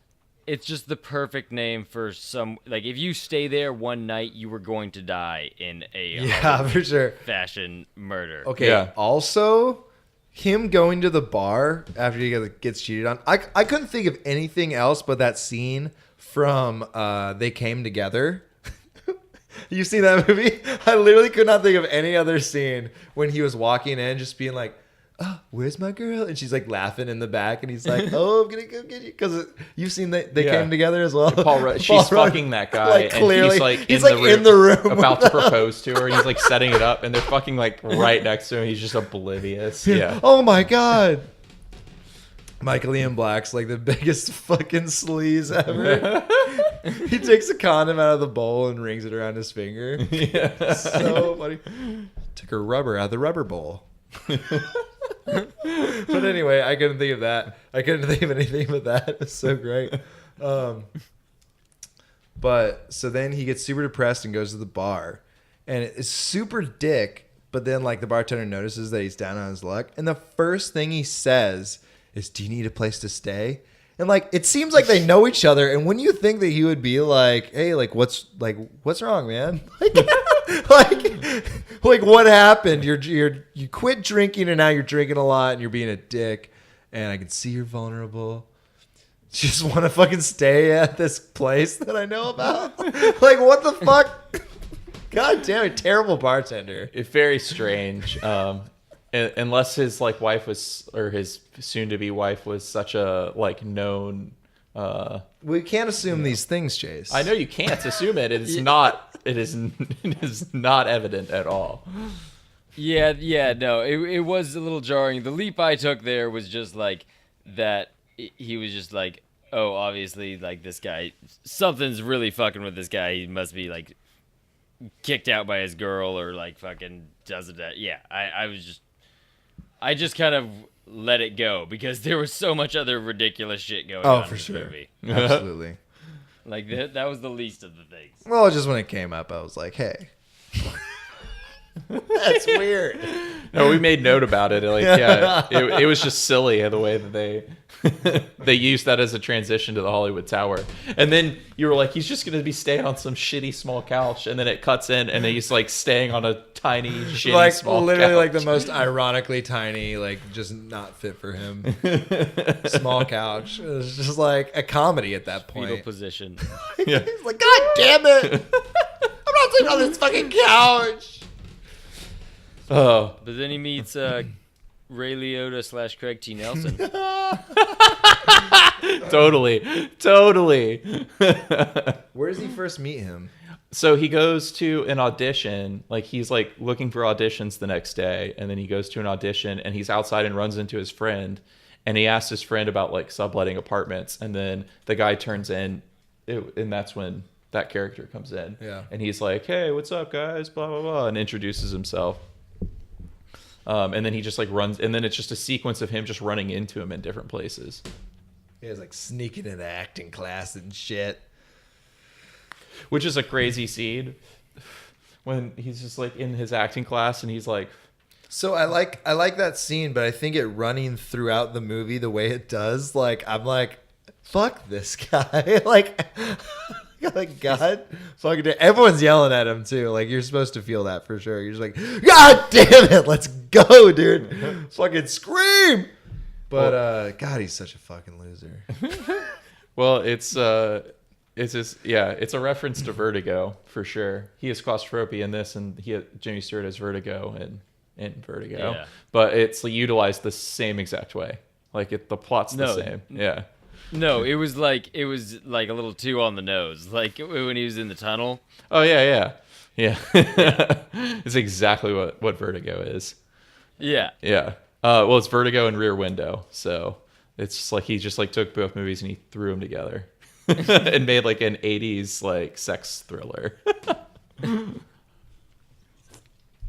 it's just the perfect name for some, like if you stay there one night, you were going to die in a For sure. fashion murder. Okay. Yeah. Also, him going to the bar after he gets cheated on. I couldn't think of anything else but that scene from They Came Together. You see that movie? I literally could not think of any other scene when he was walking in, just being like, "Oh, where's my girl?" And she's like laughing in the back, and he's like, "Oh, I'm gonna go get you," because you've seen They Came Together as well. She's fucking that guy, Like, clearly, and he's in the room about to propose to her, and he's like setting it up, and they're fucking like right next to him. He's just oblivious. Yeah. Oh my god. Michael Ian Black's like the biggest fucking sleaze ever. He takes a condom out of the bowl and rings it around his finger. Yeah. So funny. Took a rubber out of the rubber bowl. But anyway, I couldn't think of that. I couldn't think of anything but that. It's so great. But so then he gets super depressed and goes to the bar, and it's super dick. But then like the bartender notices that he's down on his luck, and the first thing he says is, "Do you need a place to stay?" And like it seems like they know each other, and when you think that he would be like, "Hey, what's wrong, man?" Like what happened? You quit drinking and now you're drinking a lot and you're being a dick, and I can see you're vulnerable. Just want to fucking stay at this place that I know about. Like what the fuck? God damn it, terrible bartender. It's very strange. Unless his like wife was, or his soon-to-be wife was such a like known. We can't assume these things, Chase. I know you can't assume it. It's not. It is not evident at all. Yeah, no, it was a little jarring. The leap I took there was just like that. He was just like, oh, obviously, like this guy, something's really fucking with this guy. He must be like kicked out by his girl or like fucking doesn't that. Yeah, I just kind of let it go because there was so much other ridiculous shit going on for in this sure. movie. Absolutely. Like that was the least of the things. Well, just when it came up, I was like, hey. That's weird. No, we made note about it. Like, yeah, it was just silly the way that they used that as a transition to the Hollywood Tower. And then you were like, he's just going to be staying on some shitty small couch. And then it cuts in and he's like staying on a tiny, shitty Like small literally couch. like the most ironically tiny, like just not fit for him. Small couch. It was just like a comedy at that Fetal point. position. Yeah. He's like, God damn it. I'm not sitting on this fucking couch. Oh, But then he meets Ray Liotta / Craig T. Nelson. totally. Where does he first meet him? So he goes to an audition, like he's like looking for auditions the next day, and then he goes to an audition and he's outside and runs into his friend, and he asks his friend about like subletting apartments, and then the guy turns in, and that's when that character comes in. Yeah. And he's like, "Hey, what's up, guys?" Blah blah blah, and introduces himself. And then he just like runs, and then it's just a sequence of him just running into him in different places. He was like sneaking into acting class and shit. Which is a crazy scene when he's just like in his acting class and he's like, So I like that scene, but I think it running throughout the movie the way it does, like I'm like, fuck this guy. like God fucking everyone's yelling at him too. Like you're supposed to feel that for sure. You're just like, God damn it, let's go, dude. Fucking scream. But God, he's such a fucking loser. well, it's just it's a reference to Vertigo for sure. He has claustrophobia in this, and Jimmy Stewart has vertigo in Vertigo. Yeah. But it's utilized the same exact way. Like the plot's the same. Yeah. No, it was like a little too on the nose. Like when he was in the tunnel. Oh yeah. It's exactly what Vertigo is. Yeah. Yeah. Well, it's Vertigo and Rear Window, so it's just like he just like took both movies and he threw them together and made like an 80s like sex thriller.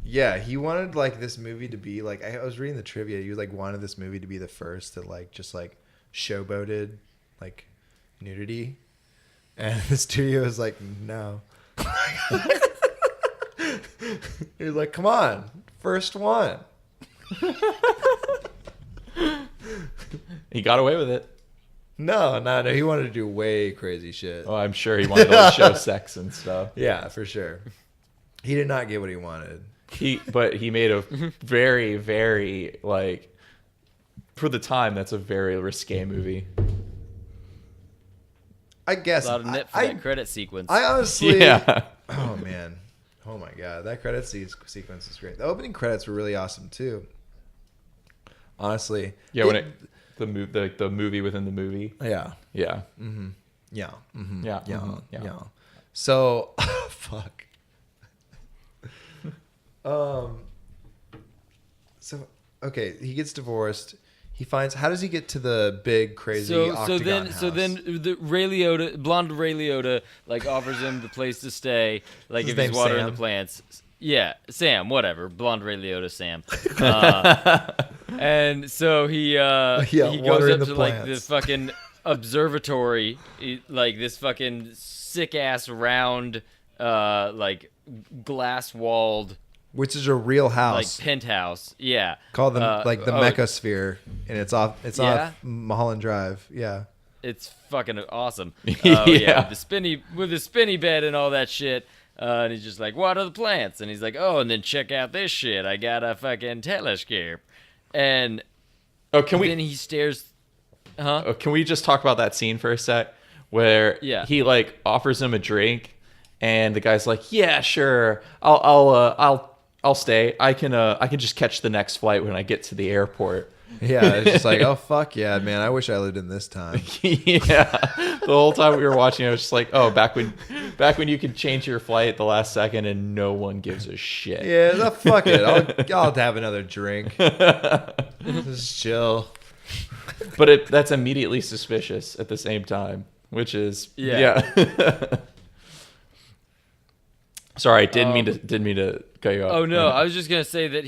Yeah, he wanted like this movie to be like, I was reading the trivia. He like wanted this movie to be the first that like just like showboated like nudity, and the studio was like, no. He was like, come on, first one. He got away with it. No. He wanted to do way crazy shit. Oh, I'm sure he wanted to like, show sex and stuff. Yeah, for sure. He did not get what he wanted. But he made a very, very like for the time that's a very risque movie. I guess A lot of nip for that credit sequence. I honestly, Yeah. Oh man, oh my god, that credit sequence is great. The opening credits were really awesome too. Honestly, Yeah, when the movie within the movie. yeah, Yeah. yeah, Yeah. So, fuck. So okay, he gets divorced. He finds, how does he get to the big crazy octagon house? So then the blonde Ray Liotta like offers him the place to stay, like His if he's name's watering Sam? the plants. Yeah, Sam, whatever. Blonde Ray Liotta, Sam. And so he goes watering up the to like the plants. fucking observatory, like this fucking sick ass round, like glass walled Which is a real like house penthouse. Yeah, called the the oh, Mechasphere, and it's off Yeah? Mulholland Drive. Yeah. It's fucking awesome. Yeah. The spinny bed and all that shit. And he's just like, water the plants. And he's like, oh, and then check out this shit. I got a fucking telescope. And then he stares. Huh? Can we just talk about that scene for a sec where he like offers him a drink and the guy's like, yeah, sure. I'll stay. I can just catch the next flight when I get to the airport. Yeah, it's just like, oh fuck yeah, man! I wish I lived in this time. Yeah, the whole time we were watching, I was just like, oh, back when you could change your flight at the last second and no one gives a shit. Yeah, fuck it. I'll have another drink. Just chill. But that's immediately suspicious at the same time, which is yeah. Sorry, didn't mean to cut you off. Oh no, I was just gonna say that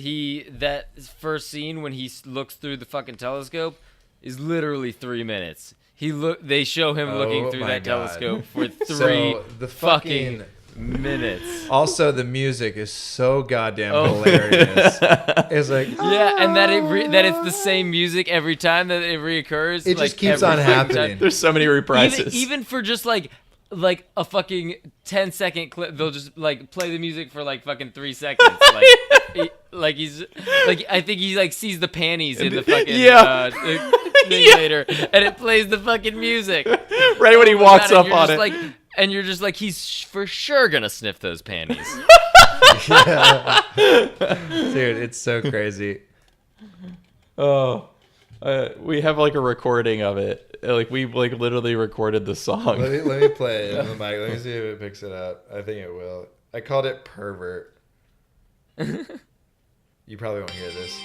that first scene when he looks through the fucking telescope is literally 3 minutes. They show him looking through my that God. telescope for So, the fucking minutes. Also, the music is so goddamn hilarious. It's like Yeah, and that it's the same music every time that it reoccurs. It like, just keeps every on fucking happening. time. There's so many reprises. Even for just like a fucking 10-second clip, they'll just like play the music for like fucking 3 seconds. Like he's like, I think he like sees the panties in the fucking thing later, and it plays the fucking music right when he walks up on it. And you're just like, he's for sure gonna sniff those panties. dude, it's so crazy. Oh, we have like a recording of it. Like we like literally recorded the song. Let me play it on the mic. Let me see if it picks it up. I think it will. I called it Pervert. You probably won't hear this.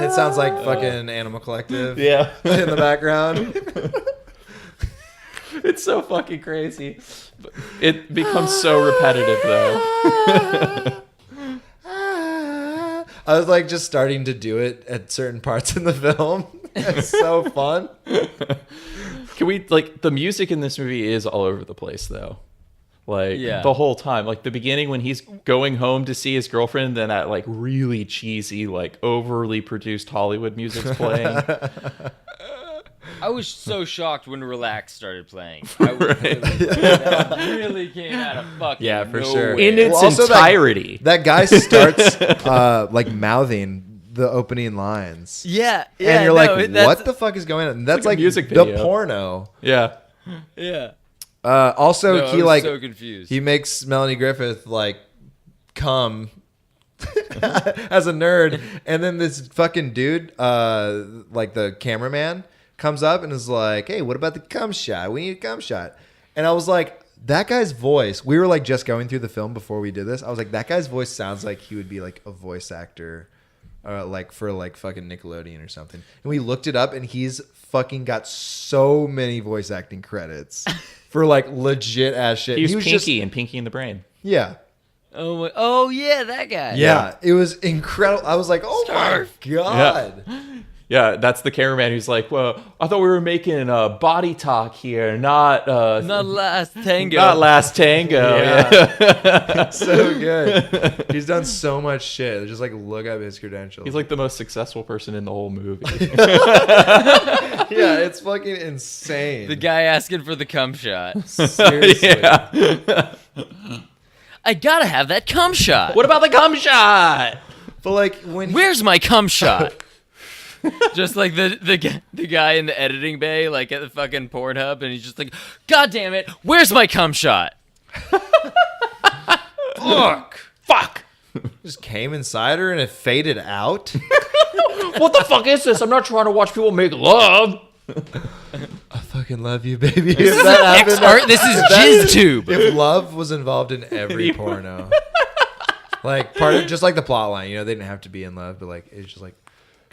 it sounds like fucking Animal Collective Yeah. in the background. It's so fucking crazy. It becomes so repetitive, though. I was like just starting to do it at certain parts in the film. It's so fun. Can we, like, the music in this movie is all over the place, though. Like, Yeah. the whole time. Like, the beginning when he's going home to see his girlfriend, then that, like, really cheesy, like, overly produced Hollywood music's playing. I was so shocked when Relax started playing. That really came out of fucking Yeah, for nowhere. sure. In its Well, also entirety. That guy starts like mouthing the opening lines. Yeah, And you're no, like, that's- what the fuck is going on? That's like a like music the video. porno. Yeah. Yeah. Also, No, I he was like so confused. he makes Melanie Griffith like come as a nerd, and then this fucking dude, like the cameraman, comes up and is like, "Hey, what about the cum shot? We need a cum shot." And I was like, that guy's voice. We were like just going through the film before we did this. I was like, that guy's voice sounds like he would be like a voice actor, like for like fucking Nickelodeon or something. And we looked it up, and he's fucking got so many voice acting credits for like legit ass shit. He was just Pinky in Pinky and the Brain. yeah. Oh yeah, that guy. Yeah, it was incredible. I was like, "Oh my god!" Yeah, that's the cameraman who's like, well, I thought we were making body talk here, not Not Last Tango. not Last Tango. Yeah. So good. He's done so much shit. Just like look up his credentials. He's like the most successful person in the whole movie. yeah, it's fucking insane. The guy asking for the cum shot. Seriously. Yeah. I gotta have that cum shot. What about the cum shot? But like when Where's my cum shot? Just like the guy in the editing bay, like at the fucking Pornhub, and he's just like, God damn it, where's my cum shot? Fuck. just came inside her and it faded out. What the fuck is this? I'm not trying to watch people make love. I fucking love you, baby. If that happened, This is JizzTube. if love was involved in every porno, like part of just like the plot line, they didn't have to be in love, but like it's just like,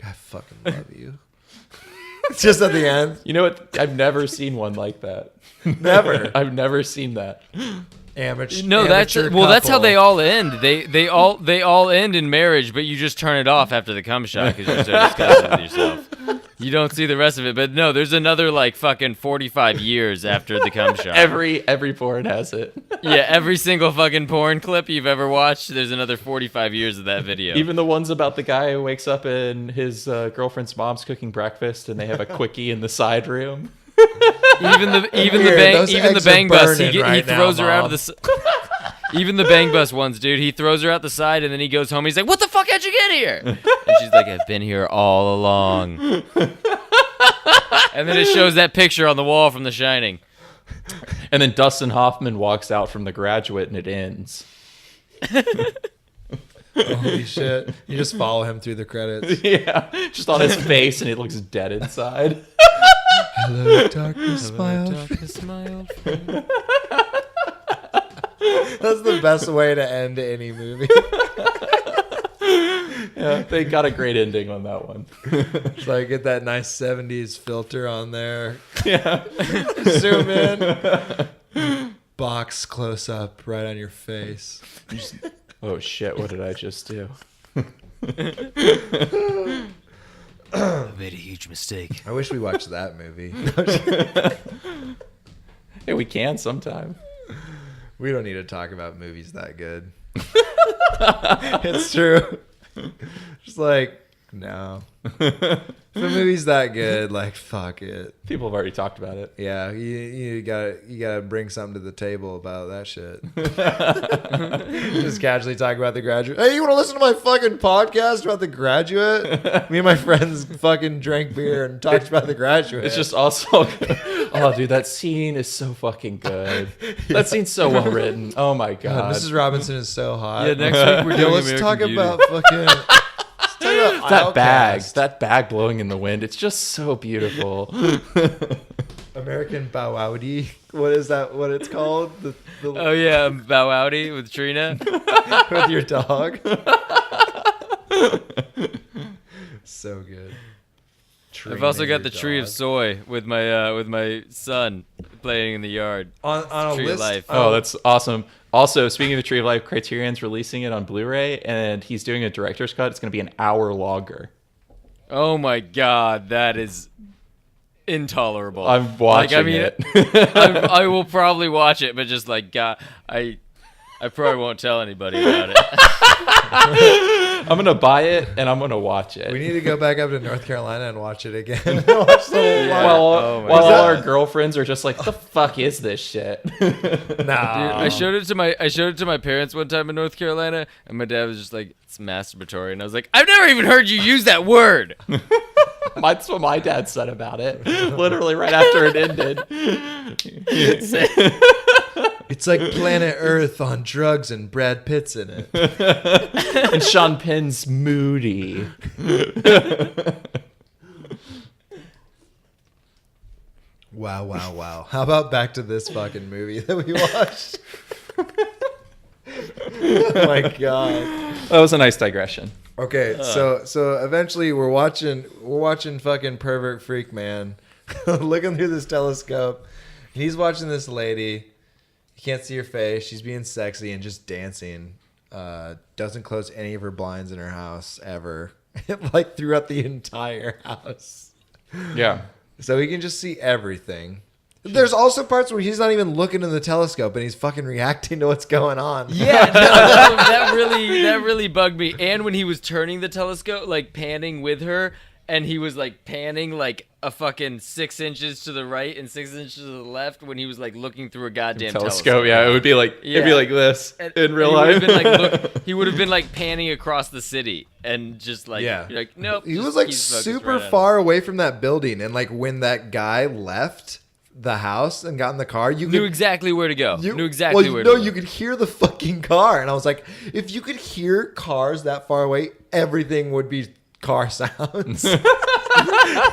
I fucking love you. It's just at the end. You know what? I've never seen one like that. Never. I've never seen that. Amateur. No, that's amateur that's how couple. they all end. They all end in marriage, but you just turn it off after the cum shot because you're so disgusted with yourself. You don't see the rest of it. But no, there's another like fucking 45 years after the cum shot. Every porn has it. Yeah, every single fucking porn clip you've ever watched, there's another 45 years of that video. Even the ones about the guy who wakes up and his girlfriend's mom's cooking breakfast and they have a quickie in the side room. even the Those eggs bang are bus, burning he right now, throws her out Mom. of the. Even the bang bus ones, dude. He throws her out the side, and then he goes home. And he's like, "What the fuck? How'd you get here?" And she's like, "I've been here all along." And then it shows that picture on the wall from The Shining. And then Dustin Hoffman walks out from The Graduate and it ends. Holy shit. You just follow him through the credits. Yeah, just on his face and it looks dead inside. Hello, darkness, my old friend. That's the best way to end any movie. Yeah, they got a great ending on that one. It's like get that nice 70s filter on there. Yeah. Zoom in. Box close up right on your face. Oh shit, what did I just do? I made a huge mistake. I wish we watched that movie. Hey, we can sometime. We don't need to talk about movies that good. It's true. Just like, no. If a movie's that good, like, fuck it. People have already talked about it. Yeah, you gotta bring something to the table about that shit. Just casually talk about The Graduate. Hey, you want to listen to my fucking podcast about The Graduate? Me and my friends fucking drank beer and talked about The Graduate. It's just also, oh, dude, that scene is so fucking good. That scene's so well written. Oh my god, Mrs. Robinson is so hot. Yeah, next week we're Yo, doing let's American talk Beauty. about fucking. Let's talk about that bag blowing in the wind. It's just so beautiful. American Bowowdy. What is that? What it's called? Oh yeah, Bow Wowdy with Trina. With your dog. So good. I've also Training got the your tree of dog. soy with my son playing in the yard. on a Tree of list. Life. Oh, that's awesome. Also, speaking of the Tree of Life, Criterion's releasing it on Blu-ray, and he's doing a director's cut. It's going to be an hour longer. Oh my god, that is intolerable. I'm watching it. it. I will probably watch it, but just like God, I probably won't tell anybody about it. I'm going to buy it, and I'm going to watch it. We need to go back up to North Carolina and watch it again. Watch the whole lot. Oh my while all God. our girlfriends are just like, the fuck is this shit? Nah. Dude, I showed it to my parents one time in North Carolina, and my dad was just like, "It's masturbatory," and I was like, "I've never even heard you use that word." That's what my dad said about it. Literally right after it ended. It's like Planet Earth on drugs and Brad Pitt's in it. And Sean Penn's moody. Wow. How about back to this fucking movie that we watched? Oh my god. That was a nice digression. Okay, so eventually we're watching fucking pervert freak man looking through this telescope. He's watching this lady. He can't see her face. She's being sexy and just dancing. Doesn't close any of her blinds in her house ever. Like throughout the entire house. Yeah. So he can just see everything. There's also parts where he's not even looking in the telescope and he's fucking reacting to what's going on. Yeah, that really bugged me. And when he was turning the telescope, like panning with her, and he was like panning like a fucking 6 inches to the right and 6 inches to the left when he was like looking through a goddamn telescope. Yeah, it would be like it'd be like this in real life. He would have been like panning across the city and just like, Yeah. you're like, nope. He just was like keep focused super right on it. far away from that building, and like when that guy left the house and got in the car, you Knew could, exactly where to go. you, Knew exactly well, where no, to go. you could hear the fucking car, and I was like, if you could hear cars that far away, everything would be car sounds.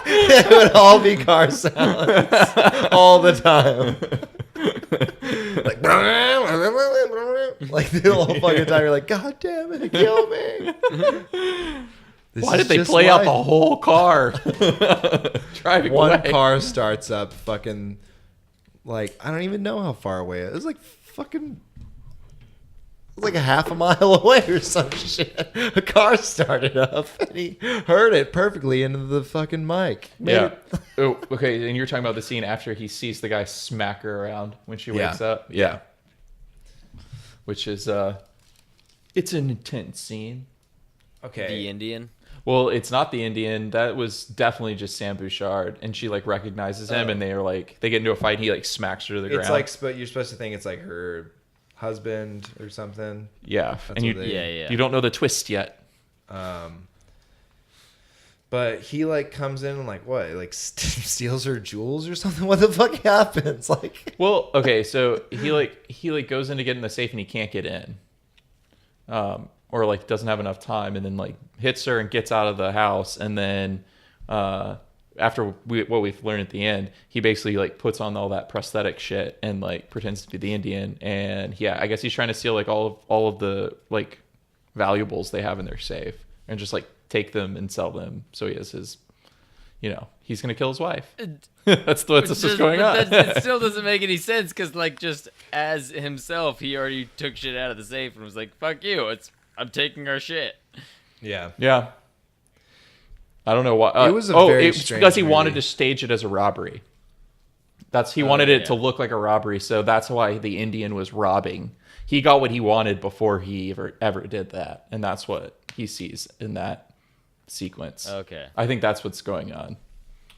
It would all be car sounds all the time. Like the whole fucking time, you're like, God damn it, kill me. This Why is did they just play out life. the whole car? Driving One away. car starts up fucking, like, I don't even know how far away it was. Like fucking, it was like a half a mile away or some shit. A car started up and he heard it perfectly into the fucking mic. Yeah. Oh, okay, and you're talking about the scene after he sees the guy smack her around when she wakes up. Yeah. Which is it's an intense scene. Okay. The Indian. Well, it's not the Indian. That was definitely just Sam Bouchard, and she like recognizes him, and they are like they get into a fight. And he like smacks her to the It's ground. like, you're supposed to think it's like her husband or something. yeah, and you what they- Yeah. you don't know the twist yet. But he like comes in and like what? Like steals her jewels or something? What the fuck happens? Like, Well, okay, so he goes in to get in the safe and he can't get in, or like doesn't have enough time, and then like hits her and gets out of the house, and then after what we've learned at the end, he basically like puts on all that prosthetic shit and like pretends to be the Indian, and yeah, I guess he's trying to steal like all of the like valuables they have in their safe and just like take them and sell them, so he has his, he's gonna kill his wife. That's what's going on. It still doesn't make any sense because, like, just as himself, he already took shit out of the safe and was like, "Fuck you! I'm taking our shit." yeah. Yeah. I don't know why. It was a very it's strange because he movie. wanted to stage it as a robbery. He wanted it to look like a robbery, so that's why the Indian was robbing. He got what he wanted before he ever did that, and that's what he sees in that sequence. Okay. I think that's what's going on.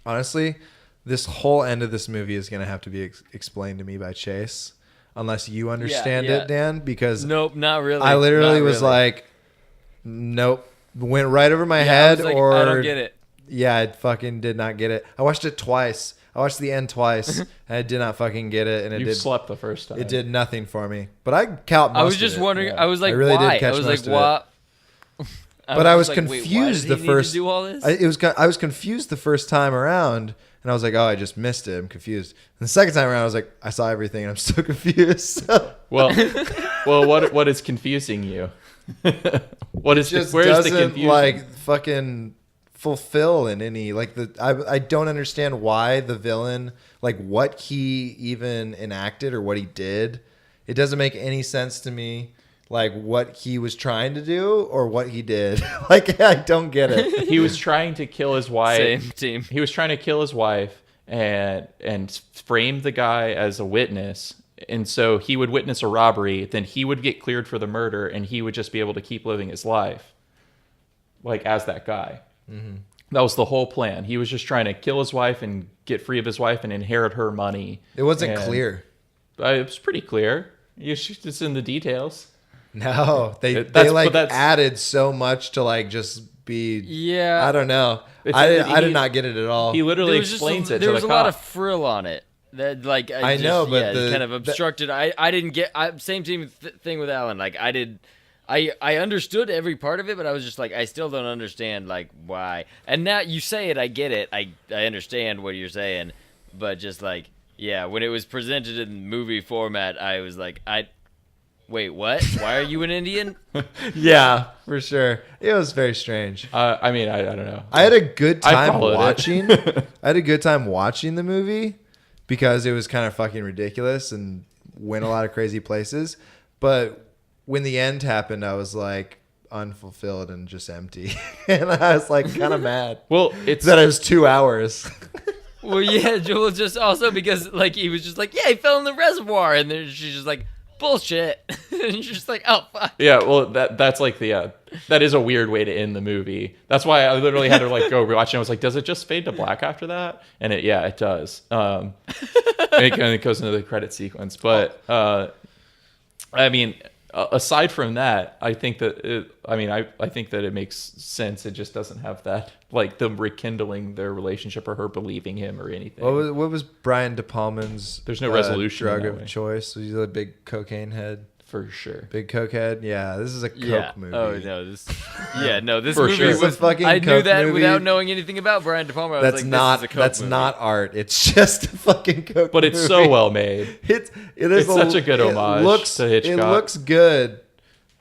Honestly, this whole end of this movie is gonna have to be explained to me by Chase, unless you understand yeah. it, Dan. Because Nope, not really. I literally Not was really. like, nope, went right over my Yeah, I head. was like, or I don't get it. Yeah, I fucking did not get it. I watched it twice. I watched the end twice. And I did not fucking get it, and You slept the first time. it did nothing for me. But I count most I was of just it. wondering. yeah. I was like, I really did why? catch I was most like, of it. what? But I was like, wait, why confused did the he need to first. do all this? I was confused the first time around, and I was like, "Oh, I just missed it. I'm confused." And the second time around, I was like, "I saw everything, and I'm still confused." Well, what is confusing you? What is Just where's the doesn't confusion? like fucking fulfill in any I don't understand why the villain, like what he even enacted or what he did. It doesn't make any sense to me, like what he was trying to do or what he did. Like I don't get it. He was trying to kill his wife. Same team. He was trying to kill his wife and frame the guy as a witness. And so he would witness a robbery, then he would get cleared for the murder, and he would just be able to keep living his life, like as that guy. Mm-hmm. That was the whole plan. He was just trying to kill his wife and get free of his wife and inherit her money. It wasn't clear. It was pretty clear. It's in the details. No, they added so much to like just be. Yeah, I don't know. I did not get it at all. He literally explains it to the cop. There was a lot of frill on it. That like I know, but kind of obstructed. I didn't get. Same thing with Alan. Like I understood every part of it, but I was just like, I still don't understand like why. And now you say it, I get it. I understand what you're saying, but just like when it was presented in movie format, I was like, wait, what? Why are you an Indian? Yeah, for sure. It was very strange. I mean, I don't know. I had a good time watching. I had a good time watching the movie. Because it was kind of fucking ridiculous and went a lot of crazy places. But when the end happened, I was like unfulfilled and just empty. And I was like kind of mad. Well, it's that it was 2 hours. Well, yeah, Joel just also because like he was just like, he fell in the reservoir. And then she's just like, bullshit. And you're just like, oh, fuck. Yeah, well, that's like that is a weird way to end the movie. That's why I literally had to like go rewatch it. I was like, does it just fade to black after that? And it does. And it kind of goes into the credit sequence. But I mean, aside from that, I think that I think that it makes sense. It just doesn't have that like them rekindling their relationship or her believing him or anything. What was Brian de Palma's? There's no resolution. Drug of choice. Was he a big cocaine head? For sure. Big cokehead? Yeah, this is a coke movie. Oh, no. This For movie sure. was fucking I knew that movie. Without knowing anything about Brian De Palma. I was like, this is a coke movie. Not art. It's just a fucking coke But it's movie. so well made. It's such a good homage to Hitchcock. It looks good,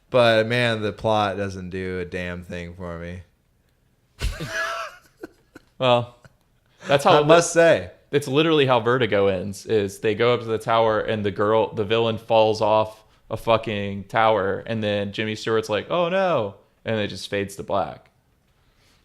but man, the plot doesn't do a damn thing for me. Well, that's how I must say. It's literally how Vertigo ends. Is they go up to the tower and the villain falls off a fucking tower, and then Jimmy Stewart's like, "Oh no," and it just fades to black.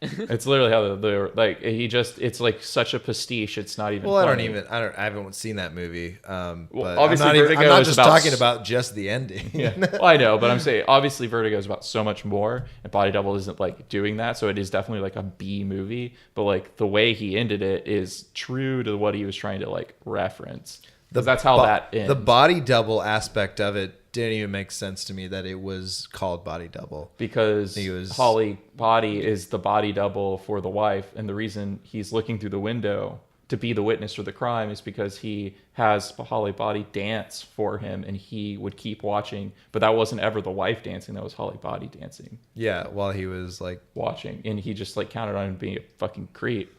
It's literally how they're like it's like such a pastiche. It's not even. Well, funny. I haven't seen that movie. But obviously I'm not just talking about just the ending. Yeah, well, I know, but I'm saying obviously Vertigo is about so much more, and Body Double isn't like doing that, so it is definitely like a B movie. But like the way he ended it is true to what he was trying to like reference. That's how that ends. The body double aspect of it didn't even make sense to me that it was called Body Double. Because Holly Body is the body double for the wife, and the reason he's looking through the window to be the witness for the crime is because he has Holly Body dance for him, and he would keep watching, but that wasn't ever the wife dancing, that was Holly Body dancing. Yeah, while he was like watching, and he just like counted on him being a fucking creep.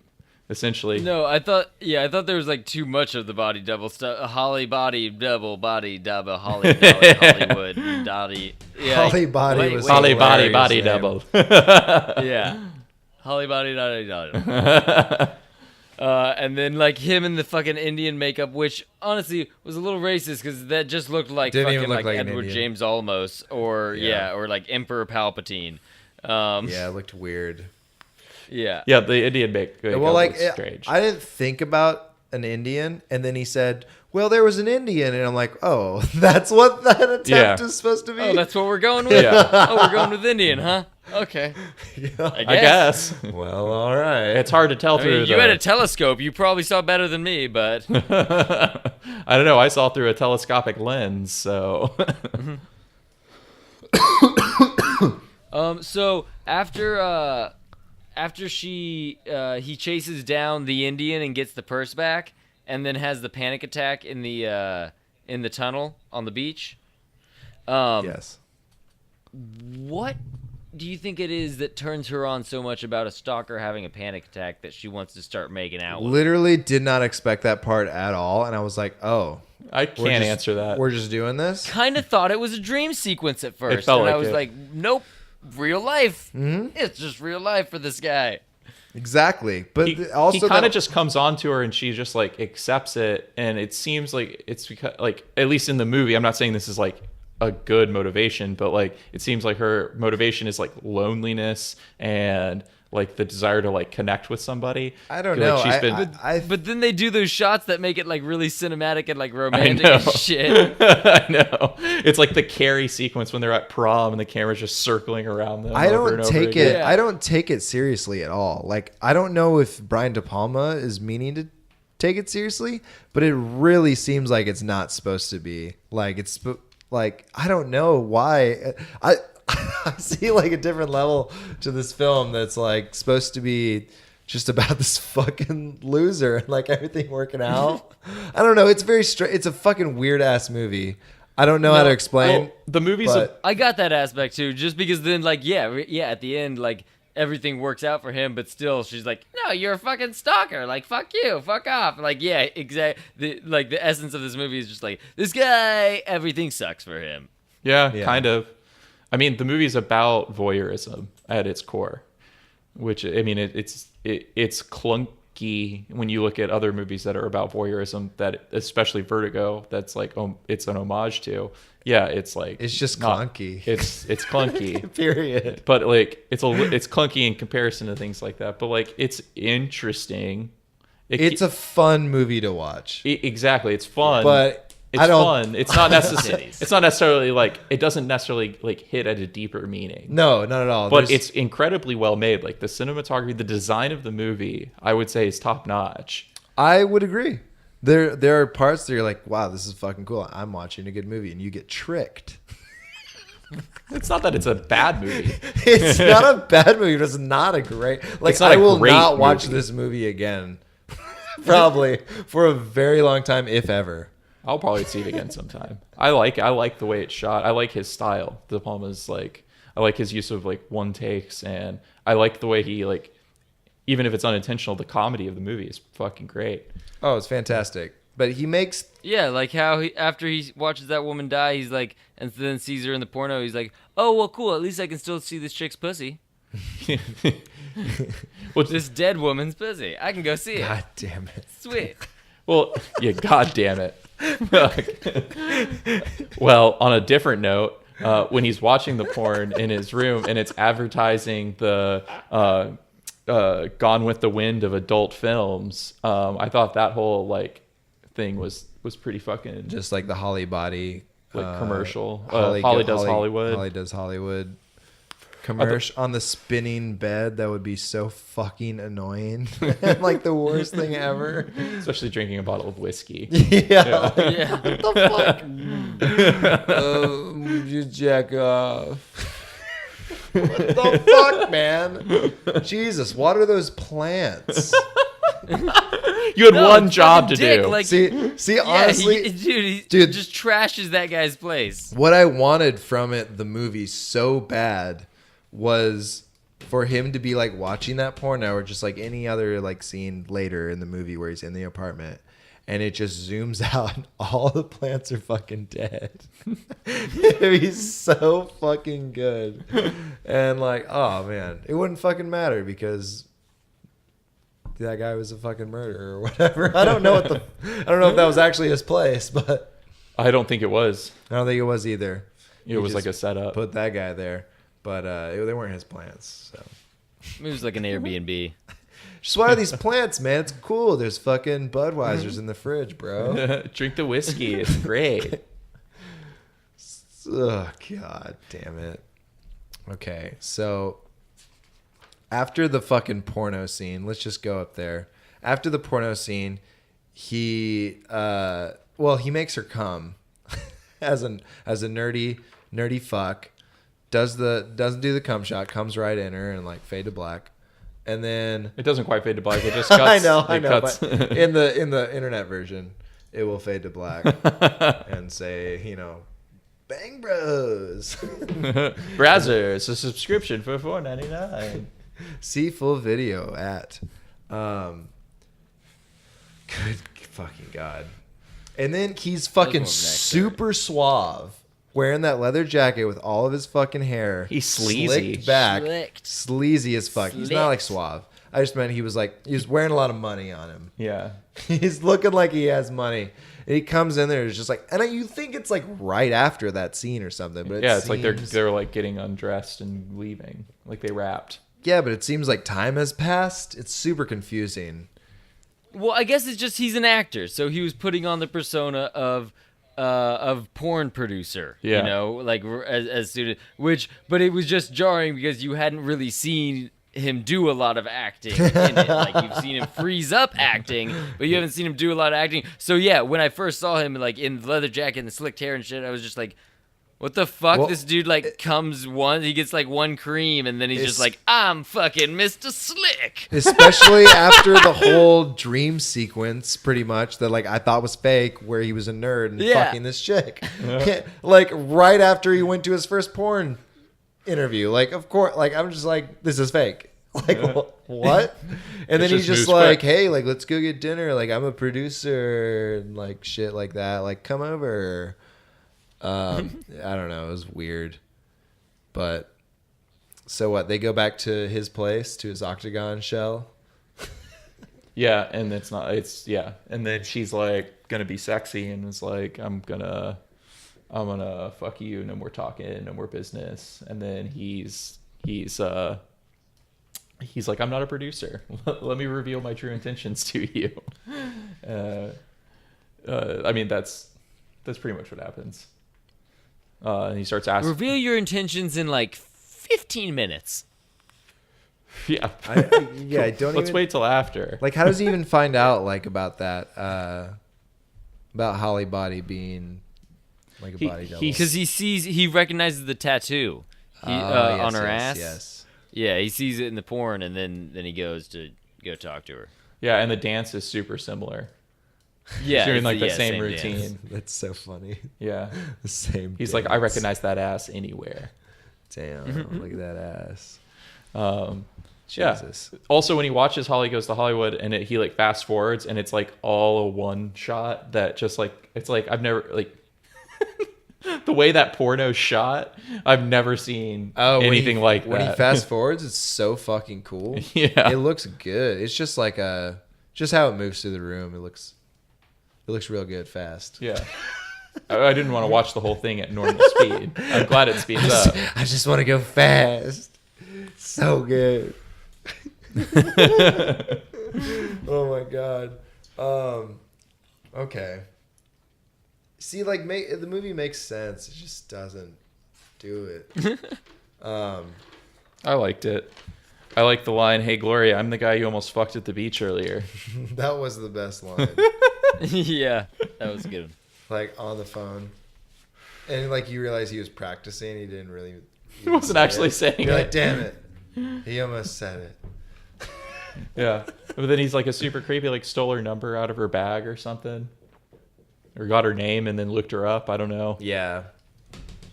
Essentially. No, I thought there was like too much of the body double stuff. Holly body double, Holly dolly, Hollywood, Dottie. Yeah, Holly Body was Holly Body name. double. Yeah, Holly body dolly. And then like him in the fucking Indian makeup, which honestly was a little racist because that just looked like Didn't fucking even look like like an Edward Indian. James Olmos or or like Emperor Palpatine. Yeah, it looked weird. Yeah. Yeah, the Indian makeup was strange. I didn't think about an Indian, and then he said, "Well, there was an Indian," and I'm like, "Oh, that's what that attempt is supposed to be." Oh, that's what we're going with. Yeah. Oh, we're going with Indian, huh? Okay. I guess. Well, all right. It's hard to tell I through. mean, you had a telescope. You probably saw better than me, but I don't know. I saw through a telescopic lens, so. So after he chases down the Indian and gets the purse back, and then has the panic attack in the tunnel on the beach. Yes. What do you think it is that turns her on so much about a stalker having a panic attack that she wants to start making out with? Literally did not expect that part at all, and I was like, "Oh, I can't answer that. We're just doing this." Kind of thought it was a dream sequence at first, felt and like I was it. like, "Nope, real life. Mm-hmm. It's just real life for this guy." Exactly. But he also kind of just comes on to her and she just like accepts it, and it seems like it's because, like, at least in the movie, I'm not saying this is like a good motivation, but like it seems like her motivation is like loneliness and like the desire to like connect with somebody. I don't Like, know. she's been But then they do those shots that make it like really cinematic and like romantic and shit. I know. It's like the Carrie sequence when they're at prom and the camera's just circling around them. I over don't and over take again. it. I don't take it seriously at all. Like, I don't know if Brian De Palma is meaning to take it seriously, but it really seems like it's not supposed to be. Like, like, I don't know why. I see like a different level to this film that's like supposed to be just about this fucking loser and like everything working out. I don't know. It's very straight. It's a fucking weird ass movie. I don't know how to explain. Well, the movie's but- I got that aspect too, just because then like yeah, at the end like everything works out for him, but still she's like, no, you're a fucking stalker. Like, fuck you, fuck off. Like, yeah, exactly. The essence of this movie is just like, this guy, everything sucks for him. Yeah, kind of. I mean, the movie's about voyeurism at its core, which, I mean, it's clunky when you look at other movies that are about voyeurism, that especially Vertigo, that's like it's an homage to. Yeah, it's like It's just clunky. It's clunky. Period. But like it's clunky in comparison to things like that. But like it's interesting. It's a fun movie to watch. Exactly, it's fun. But it's fun. It's not necessarily. It's not necessarily like it doesn't necessarily like hit at a deeper meaning. No, not at all. But it's incredibly well made. Like the cinematography, the design of the movie, I would say is top notch. I would agree. There are parts that you're like, wow, this is fucking cool. I'm watching a good movie, and you get tricked. It's not that it's a bad movie. It's not a bad movie. It's not a great. Like, It's not I a will great not watch movie. this movie again. Probably for a very long time, if ever. I'll probably see it again sometime. I like the way it's shot. I like his style. De Palma's like, I like his use of like one takes, and I like the way he like, even if it's unintentional, the comedy of the movie is fucking great. Oh, it's fantastic. But he makes Yeah, like how after he watches that woman die, he's like, and then sees her in the porno, he's like, oh, well, cool. At least I can still see this chick's pussy. Well, This dead woman's pussy. I can go see it. God damn it. Sweet. well, yeah, god damn it. Well, on a different note, when he's watching the porn in his room and it's advertising the Gone with the Wind of adult films, I thought that whole like thing was pretty fucking Just like the Holly body commercial. Holly Does Hollywood. Holly does Hollywood. Commercial on the spinning bed, that would be so fucking annoying. Like the worst thing ever. Especially drinking a bottle of whiskey. Yeah. Yeah. What the fuck? You jack off. What the fuck, man? Jesus, water those plants. You had No, one job to fucking dick, do. like- See, Yeah, honestly, he Dude. just trashes that guy's place. what I wanted from the movie so bad was for him to be like watching that porno or just like any other like scene later in the movie where he's in the apartment and it just zooms out and all the plants are fucking dead. He's so fucking good. And like, oh man, it wouldn't fucking matter because that guy was a fucking murderer or whatever. I don't know if that was actually his place, but I don't think it was. I don't think it was either. It was like a setup. Put that guy there, but they weren't his plants. So It was like an Airbnb. just water these plants, man. It's cool. There's fucking Budweisers in the fridge, bro. Drink the whiskey. It's great. Oh god damn it. Okay, so after the fucking porno scene, let's just go up there. After the porno scene, he makes her come as a nerdy fuck. Doesn't do the cum shot, comes right in her and like fade to black. And then It doesn't quite fade to black. It just cuts. I know, Cuts. but in the internet version, it will fade to black and say, Bang Bros. Brazzers, a subscription for $4.99. See full video at good fucking god. And then he's fucking super suave, wearing that leather jacket with all of his fucking hair. He's sleazy. Slicked back. Slicked. Sleazy as fuck. He's not like Slicked. suave. I just meant he was wearing a lot of money on him. Yeah. He's looking like he has money. And he comes in there, it's just like, and you think it's like right after that scene or something, but It's like they're like getting undressed and leaving, like they wrapped. Yeah, but it seems like time has passed. It's super confusing. Well, I guess it's just he's an actor, so he was putting on the persona of porn producer. Yeah. You know, like as soon as but it was just jarring because you hadn't really seen him do a lot of acting in it. Like you've seen him freeze up acting, but you haven't seen him do a lot of acting. So yeah, when I first saw him like in the leather jacket and the slicked hair and shit, I was just like, what the fuck? Well, this dude like he gets like one cream and then he's just like, I'm fucking Mr. Slick. Especially after the whole dream sequence, pretty much, that like I thought was fake, where he was a nerd and fucking this chick. Like right after he went to his first porn interview. Like, of course, like I'm just like, this is fake. Like, what? And then he's just like, hey, like, let's go get dinner. Like, I'm a producer and like shit like that. Like, come over. I don't know. It was weird. But so what? They go back to his place, to his octagon shell. Yeah, and and then she's like gonna be sexy and is like, I'm gonna fuck you, no more talking, no more business. And then he's like, I'm not a producer. Let me reveal my true intentions to you. I mean, that's pretty much what happens. And he starts asking, Reveal your intentions in like 15 minutes. Yeah. I don't. Let's wait till after. Like, how does he even find out like about that? About Holly Body being like a body double? Because he recognizes the tattoo on her ass. Yes. Yeah, he sees it in the porn, and then he goes to go talk to her. Yeah, and the dance is super similar. Yeah, He's doing like the same same routine. dance. That's so funny. Yeah. The same. He's like, I recognize that ass anywhere. Damn, look at that ass. Jesus. Yeah. Also, when he watches Holly Goes to Hollywood, and he like fast forwards, and it's like all a one shot that just like, it's like I've never like the way that porno shot. I've never seen anything like that. When he fast forwards, it's so fucking cool. Yeah. It looks good. It's just like just how it moves through the room. It looks real good fast. Yeah. I didn't want to watch the whole thing at normal speed. I'm glad it speeds up. I just want to go fast. So good. Oh my god. Okay. See, like, the movie makes sense. It just doesn't do it. I liked it. I like the line, "Hey Gloria, I'm the guy you almost fucked at the beach earlier." That was the best line. Yeah, that was good. Like, on the phone. And, like, you realize he was practicing. He didn't really... He wasn't actually saying You're it. like, damn it. He almost said it. Yeah. But then he's like a super creepy, like stole her number out of her bag or something. Or got her name and then looked her up. I don't know. Yeah.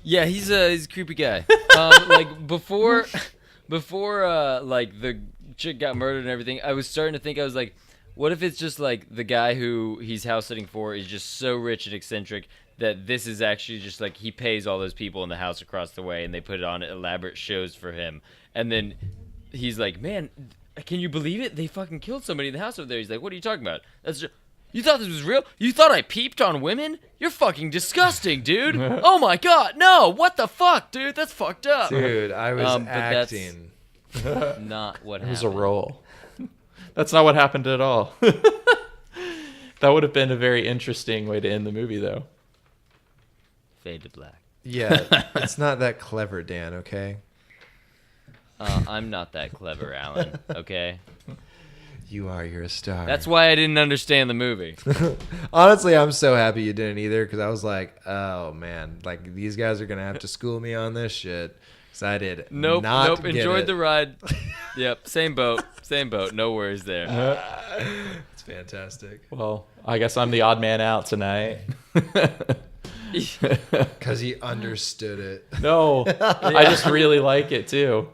Yeah, he's a creepy guy. Like before like the chick got murdered and everything, I was starting to think, I was like, what if it's just like the guy who he's house sitting for is just so rich and eccentric that this is actually just like he pays all those people in the house across the way and they put on elaborate shows for him. And then he's like, man, can you believe it? They fucking killed somebody in the house over there. He's like, what are you talking about? You thought this was real? You thought I peeped on women? You're fucking disgusting, dude. Oh my god, no, what the fuck, dude? That's fucked up. Dude, I was But acting. that's not what It happened. was a role. That's not what happened at all. That would have been a very interesting way to end the movie, though. Fade to black. Yeah, it's not that clever, Dan, okay? I'm not that clever, Alan, okay? You're a star. That's why I didn't understand the movie. Honestly, I'm so happy you didn't either, because I was like, oh, man, like, these guys are going to have to school me on this shit. Because I did not get Enjoyed it. the ride. Yep, same boat. No worries there. It's fantastic. Well, I guess I'm the odd man out tonight. Because he understood it. No, I just really like it, too.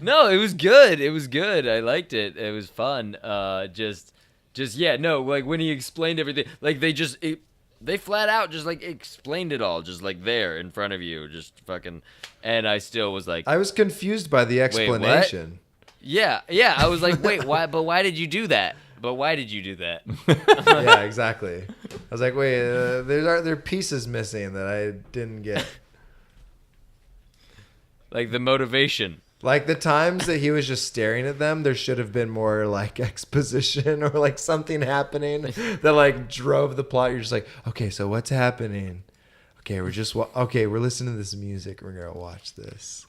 No, it was good. I liked it. It was fun. Just yeah, no, like when he explained everything, like they flat out just like explained it all, just like there in front of you, just fucking. And I still was like, I was confused by the explanation. Yeah. I was like, wait, why? But why did you do that? But why did you do that? Yeah, exactly. I was like, wait, there are pieces missing that I didn't get. Like the motivation. Like the times that he was just staring at them, there should have been more like exposition or like something happening that like drove the plot. You're just like, okay, so what's happening? Okay, we're listening to this music. We're gonna watch this.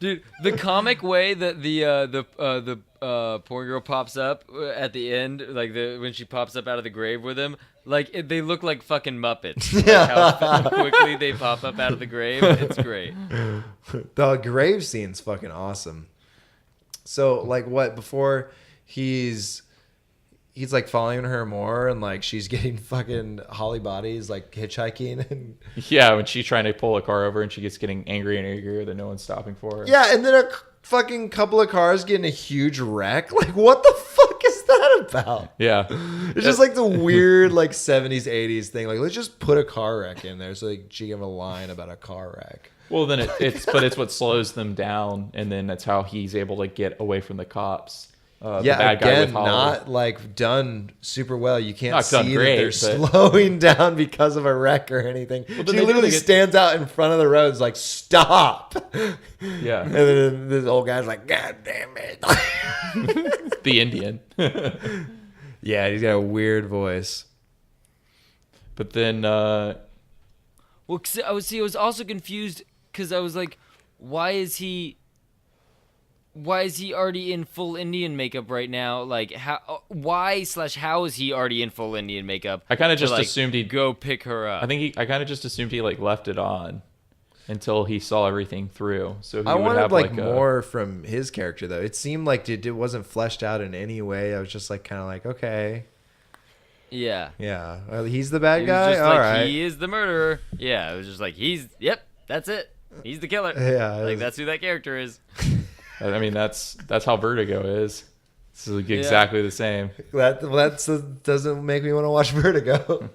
Dude, the comic way that the poor girl pops up at the end, like when she pops up out of the grave with him, like they look like fucking Muppets. Like how quickly they pop up out of the grave. It's great. The grave scene's fucking awesome. So like what before he's like following her more and like she's getting fucking Holly bodies like hitchhiking and Yeah, when she's trying to pull a car over and she gets getting angrier and angrier that no one's stopping for her. yeah, and then a fucking couple of cars get in a huge wreck. Like what the fuck is that about? Yeah. It's just like the weird like 70s 80s thing. Like let's just put a car wreck in there so like she can have a line about a car wreck. Well, then it's what slows them down, and then that's how he's able to get away from the cops. The bad guy with Holly. Not like done super well. You can't Not done see great, that they're but- slowing down because of a wreck or anything. then She they do, literally they get- stands out in front of the road, is like, stop. Yeah. And then this old guy's like, God damn it. The Indian. Yeah, he's got a weird voice. But then Well, 'cause I was also confused because I was like, why is he already in full Indian makeup right now? Like, how is he already in full Indian makeup? I kind of to, just like, assumed he'd go pick her up. I kind of just assumed he like left it on until he saw everything through. So he I would wanted have like a- more from his character, though. It seemed like it wasn't fleshed out in any way. I was just like, kind of like, okay. Yeah. Yeah. He's the bad It was guy? just All like, right. he is the murderer. Yeah, it was just like, that's it. He's the killer. Yeah, Like, that's who that character is. I mean, that's how Vertigo is. It's like exactly the same. That doesn't make me want to watch Vertigo.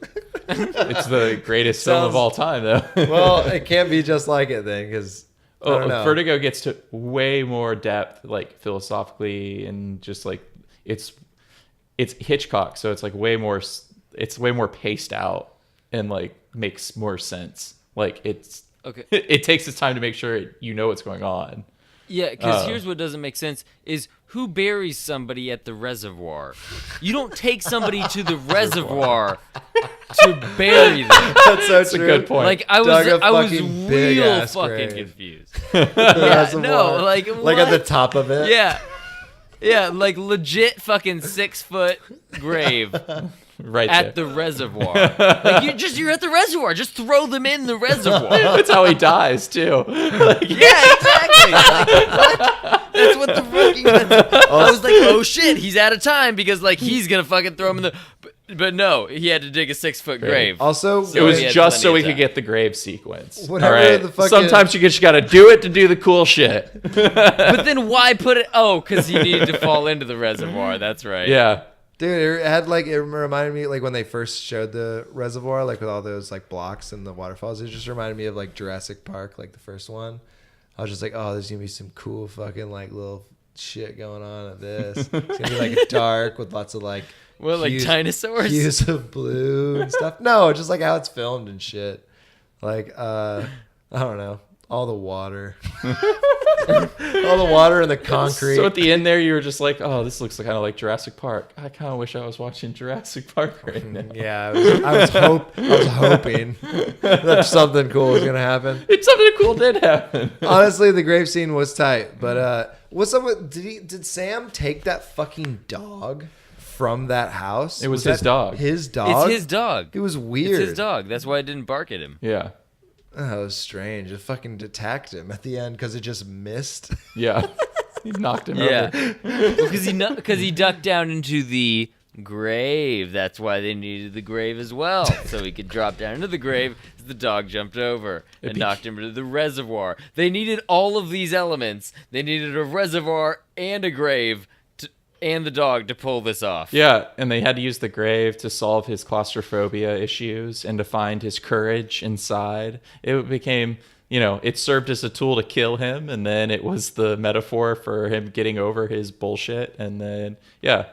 It's the greatest film of all time, though. Well, it can't be just like it then, because I don't know. Vertigo gets to way more depth, like philosophically, and just like it's Hitchcock, so it's like way more paced out and like makes more sense. Like Okay. it takes its time to make sure you know what's going on. Yeah, because here's what doesn't make sense is who buries somebody at the reservoir? You don't take somebody to the reservoir to bury them. That's so That's a good point. Like, I Dug a was fucking real big-ass fucking grave. confused. Reservoir. no, like, at the what? top of it. Yeah. Yeah, like legit fucking 6-foot grave Right at there. the reservoir. Like you're at the reservoir. Just throw them in the reservoir. That's how he dies too. Like, Yeah, exactly. Like, what? That's what the fucking. I was like, oh shit, he's out of time because like he's gonna fucking throw him in the. But no, he had to dig a 6-foot grave. Also, it was he had just so plenty we of could time. get the grave sequence. Whatever all right. the fucking- Sometimes you just gotta do it to do the cool shit. But then why put it? Oh, because he needed to fall into the reservoir. That's right. Yeah. dude, it reminded me like when they first showed the reservoir, like with all those like blocks and the waterfalls. It just reminded me of like Jurassic Park, like the first one. I was just like, oh, there's gonna be some cool fucking like little shit going on at this. It's gonna be like dark with lots of like. Well, like hues- dinosaurs. hues of blue and stuff. No, just like how it's filmed and shit. Like I don't know, all the water, all the water and the concrete. So at the end there, you were just like, "Oh, this looks kind of like Jurassic Park." I kind of wish I was watching Jurassic Park right now. Yeah, I was hoping that something cool was gonna happen. Something cool did happen. Honestly, the grave scene was tight, but what's up with did Sam take that fucking dog from that house? It was that his dog. His dog. It's his dog. It was weird. It's his dog. That's why it didn't bark at him. Yeah, Oh, that was strange. It fucking attacked him at the end because it just missed. yeah. He knocked him Yeah, over. because he ducked down into the grave. That's why they needed the grave as well, so he could drop down into the grave. The dog jumped over and knocked him into the reservoir. They needed all of these elements. They needed a reservoir and a grave and the dog to pull this off. Yeah, and they had to use the grave to solve his claustrophobia issues and to find his courage inside. It became, it served as a tool to kill him, and then it was the metaphor for him getting over his bullshit, and then, yeah.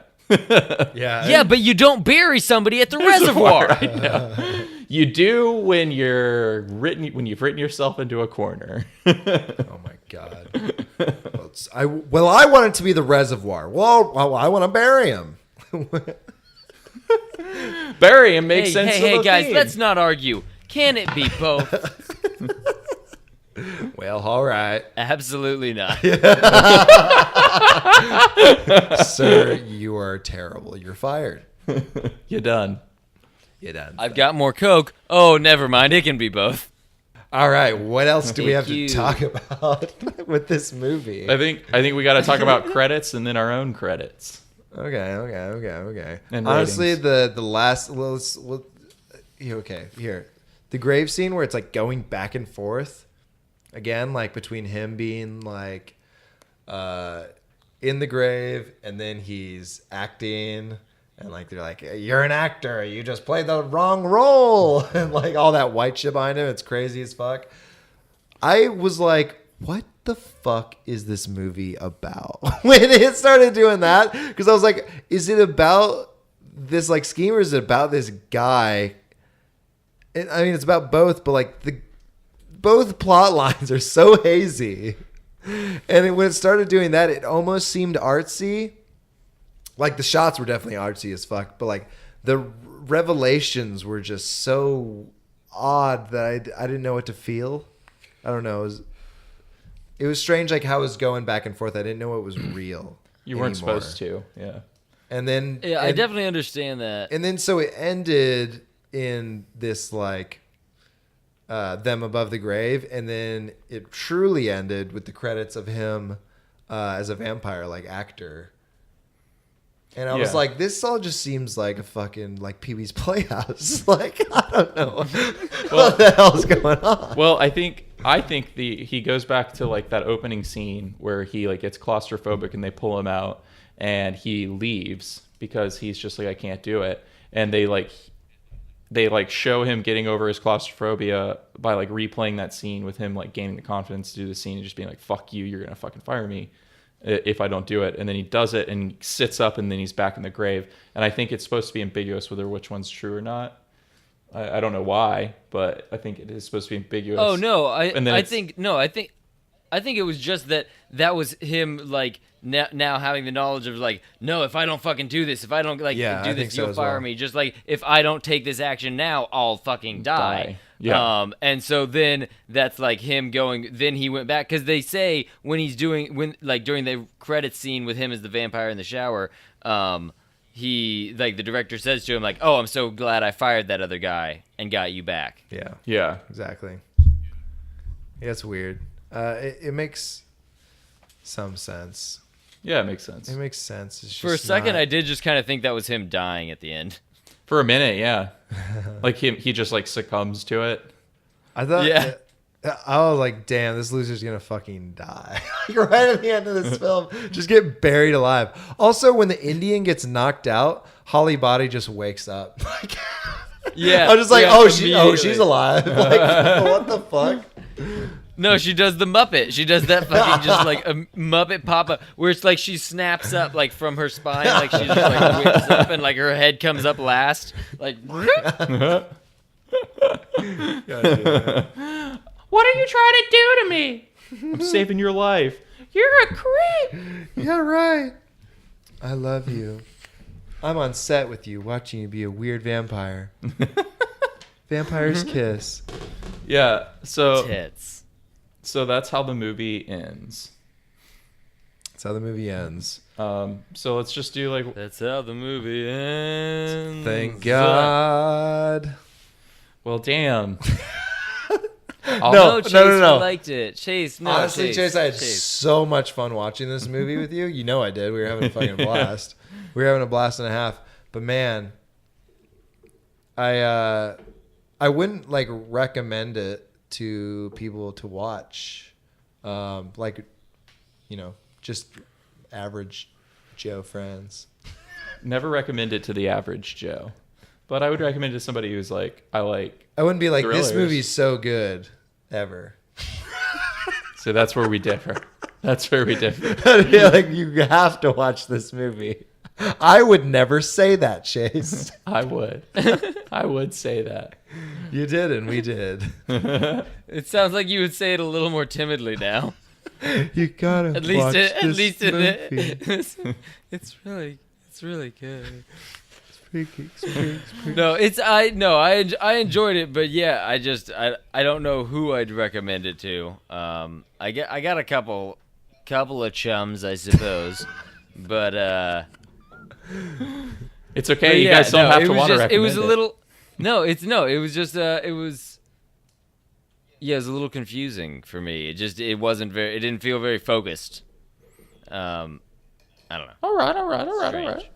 Yeah, but you don't bury somebody at the reservoir. I know. You do when you've written yourself into a corner. Oh my god. I want it to be the reservoir. Well, I want to bury him. Bury him makes sense. Hey, guys, let's not argue. Can it be both? Well, all right. Absolutely not. Sir, you are terrible. You're fired. You're done. You're done. I've got more Coke. Oh, never mind. It can be both. All right. What else do we have Thank to you. talk about with this movie? I think we got to talk about credits and then our own credits. Okay. And honestly, ratings. the last here, the grave scene where it's like going back and forth again, like between him being like in the grave and then he's acting. And, like, they're like, you're an actor. You just played the wrong role. And, like, all that white shit behind him. It's crazy as fuck. I was like, what the fuck is this movie about? When it started doing that. Because I was like, is it about this, like, scheme or is it about this guy? And, I mean, it's about both. But, like, both plot lines are so hazy. And when it started doing that, it almost seemed artsy. Like, the shots were definitely artsy as fuck, but, like, the revelations were just so odd that I didn't know what to feel. I don't know. It was strange, like, how it was going back and forth. I didn't know it was real. You weren't anymore. supposed to, yeah. And then... Yeah, I definitely understand that. And then, so it ended in this, like, them above the grave, and then it truly ended with the credits of him as a vampire, like, actor. And I was like, this all just seems like a fucking, like, Pee-wee's Playhouse. Like, I don't know what the hell's going on. Well, I think he goes back to, like, that opening scene where he, like, gets claustrophobic and they pull him out and he leaves because he's just like, I can't do it. And they show him getting over his claustrophobia by, like, replaying that scene with him, like, gaining the confidence to do the scene and just being like, fuck you, you're gonna fucking fire me if I don't do it. And then he does it and he sits up and then he's back in the grave. And I think it's supposed to be ambiguous whether which one's true or not. I don't know why, but I think it is supposed to be ambiguous. Oh no, I think it was just that was him, like, now having the knowledge of, like, no, if I don't fucking do this, if I don't, like, do this, you'll fire me. Just like, if I don't take this action now, I'll fucking die. Yeah. And so then that's like him going. Then he went back because they say during the credits scene with him as the vampire in the shower, he, like, the director says to him, like, oh, I'm so glad I fired that other guy and got you back. Yeah. Exactly. Yeah, it's weird. It makes some sense. Yeah, it makes sense. It makes sense. It's For a just second, not... I did just kind of think that was him dying at the end. For a minute, yeah. Like, he just, like, succumbs to it. I thought... Yeah. I was like, damn, this loser's gonna fucking die. Like, right at the end of this film. Just get buried alive. Also, when the Indian gets knocked out, Holly Body just wakes up. Like, Yeah. I'm just like, yeah, she's alive. Like, what the fuck? No, she does the Muppet. She does that fucking just like a Muppet pop-up where it's like she snaps up like from her spine, like she just like whips up and like her head comes up last. Like, What are you trying to do to me? I'm saving your life. You're a creep. Yeah, right. I love you. I'm on set with you, watching you be a weird vampire. Vampire's kiss. Yeah, tits. So that's how the movie ends. That's how the movie ends. So let's just do, like... That's how the movie ends. Thank God. Well, damn. No, Chase, no. we liked it. Chase, no. Honestly, Chase, I had so much fun watching this movie with you. You know I did. We were having a fucking blast. We were having a blast and a half. But man, I wouldn't, like, recommend it to people to watch. Like, you know, just average Joe friends. Never recommend it to the average Joe, but I would recommend it to somebody who's like, I wouldn't be like, thrillers. this movie's so good, ever. So that's where we differ. That's where we differ. I'd be like, you have to watch this movie. I would never say that, Chase. I would. I would say that. You did, and we did. It sounds like you would say it a little more timidly now. You gotta At least, watch at this least in movie. it. It's really good. Freaky. No, I enjoyed it, but yeah, I don't know who I'd recommend it to. I got a couple of chums, I suppose, but It's okay. You guys don't have to want to recommend it. It was a little. It was just it was. Yeah, it was a little confusing for me. It wasn't very. It didn't feel very focused. I don't know. All right.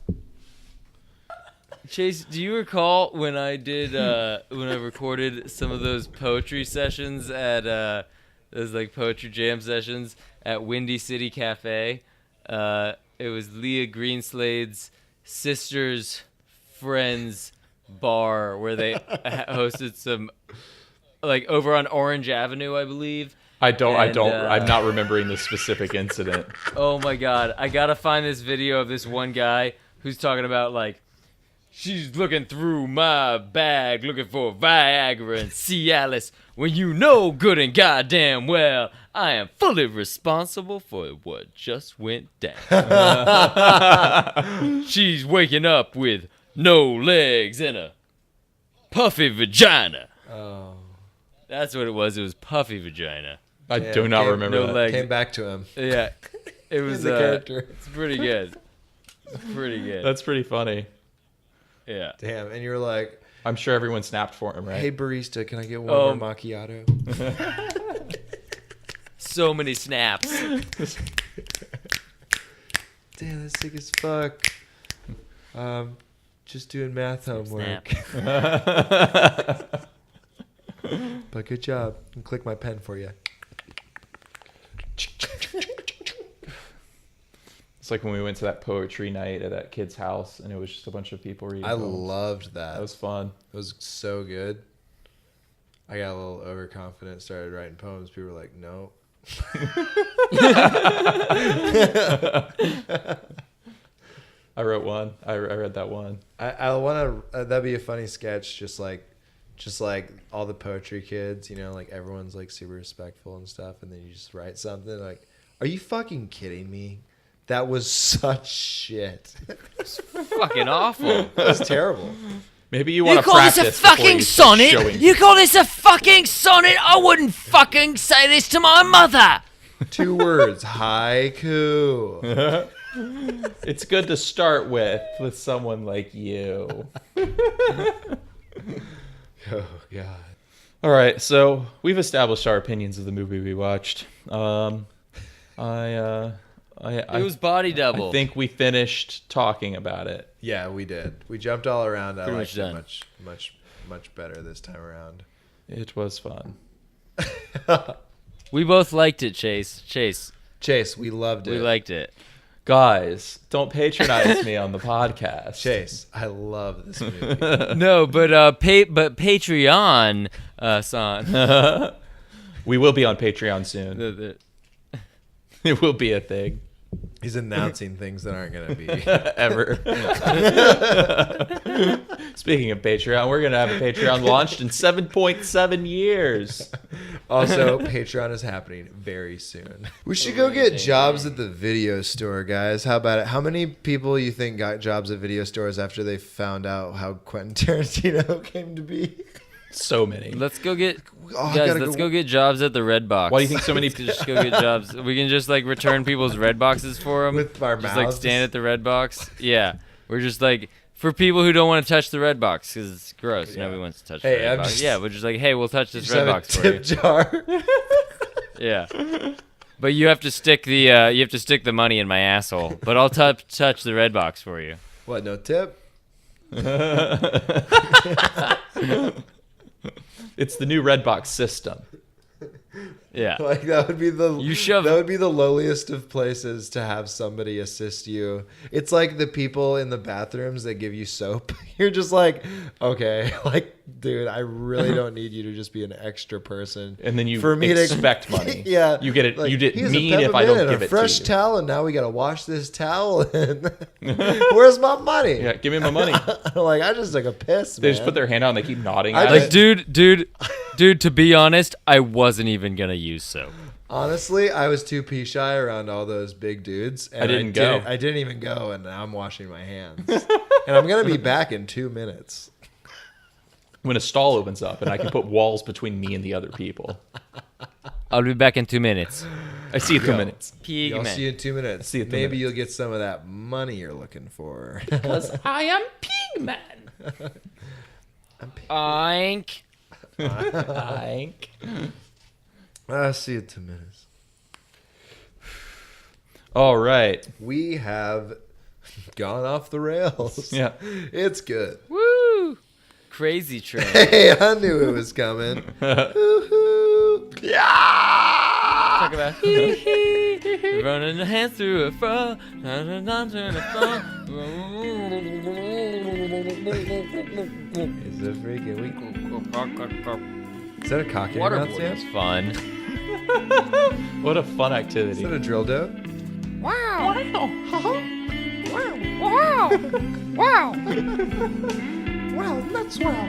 Chase, do you recall when I did when I recorded some of those poetry sessions at those like poetry jam sessions at Windy City Cafe? It was Leah Greenslade's sister's friends bar where they hosted some like over on Orange Avenue, I believe. I'm not remembering the specific incident. Oh my god, I gotta find this video of this one guy who's talking about like, she's looking through my bag looking for Viagra and Cialis when you know good and goddamn well I am fully responsible for what just went down. She's waking up with no legs and a puffy vagina. Oh. That's what it was. It was puffy vagina. I do not remember no that. legs. Came back to him. Yeah. It was the character. It's pretty good. It's pretty good. That's pretty funny. Yeah. Damn, and you were like, I'm sure everyone snapped for him, right? hey barista, can I get one more macchiato? So many snaps. Damn, that's sick as fuck. Just doing math homework. But good job. I'll click my pen for you. It's like when we went to that poetry night at that kid's house, and it was just a bunch of people reading. I poems. loved that. That was fun. It was so good. I got a little overconfident, started writing poems. People were like, no. I wrote one. I read that one. I want to. That'd be a funny sketch. Just like all the poetry kids, you know, like everyone's like super respectful and stuff, and then you just write something like, "Are you fucking kidding me? That was such shit. Fucking awful. That was terrible." Maybe you want to practice. You call this a fucking sonnet? You call this a fucking sonnet? I wouldn't fucking say this to my mother. 2 words, haiku. It's good to start with someone like you. Oh God. All right, so we've established our opinions of the movie we watched. It was Body Double. I think we finished talking about it. Yeah, we did. We jumped all around. I Pretty liked much it done. much better this time around. It was fun. We both liked it, Chase. Chase, We loved it. we liked it. Guys, don't patronize me on the podcast. Chase, I love this movie. No, but Patreon, son. We will be on Patreon soon. It will be a thing. He's announcing things that aren't going to be. Ever. Speaking of Patreon, we're going to have a Patreon launched in 7.7 years. Also, Patreon is happening very soon. We should go get jobs at the video store, guys. How about it? How many people you think got jobs at video stores after they found out how Quentin Tarantino came to be? So many. Let's go get I guys. gotta Let's go- go get jobs at the Red Box. Why do you think so many Just go get jobs. We can just like return people's Red Boxes for them. With our just like mouths? stand at the Red Box. Yeah, we're just like for people who don't want to touch the Red Box because it's gross. Yeah. Nobody wants to touch Hey, the Red I'm Box. just- Yeah, we're just like, hey, we'll touch this Just Red have a Box for you. tip jar. Yeah. But you have to stick the money in my asshole. But I'll touch the Red Box for you. What, no tip? It's the new Redbox system. Yeah. Like that would be the You shove- that would be the lowliest of places to have somebody assist you. It's like the people in the bathrooms that give you soap. You're just like, okay, like, dude, I really don't need you to just be an extra person. And then you for me expect to, money. Yeah, You get it. like, You didn't here's a mean if I peppermint don't and give a it fresh to you. towel, and now we gotta wash this towel. And where's my money? Yeah, give me my money. Like I just took a piss. They Man. just put their hand out and they keep nodding I at Like, it. dude, to be honest, I wasn't even gonna use soap. Honestly, I was too pee shy around all those big dudes. And I didn't go. I didn't even go, and now I'm washing my hands. And I'm gonna be back in 2 minutes. When a stall opens up and I can put walls between me and the other people. I'll be back in 2 minutes. I see you in 2 minutes. I'll Pigman. see you in 2 minutes. See you in 2 Maybe minutes. you'll get some of that money you're looking for. Because I am Pigman. Oink. Oink. I'll see you in 2 minutes. All right. We have gone off the rails. Yeah. It's good. Woo! Crazy train. Hey, I knew it was coming. Woo-hoo. Talk about running the hands through a fro. Is it freaking weak? Is that a cock in your mouth, Waterboarding is Sam? fun. What a fun Is activity. that a drill dough? Wow. Wow, that's wow.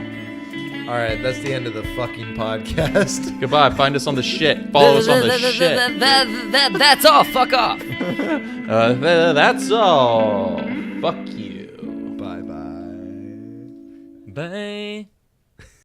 All right, that's the end of the fucking podcast. Goodbye. Find us on the shit. Follow us on the shit. That's all. Fuck off. That's all. Fuck you. Bye-bye. Bye.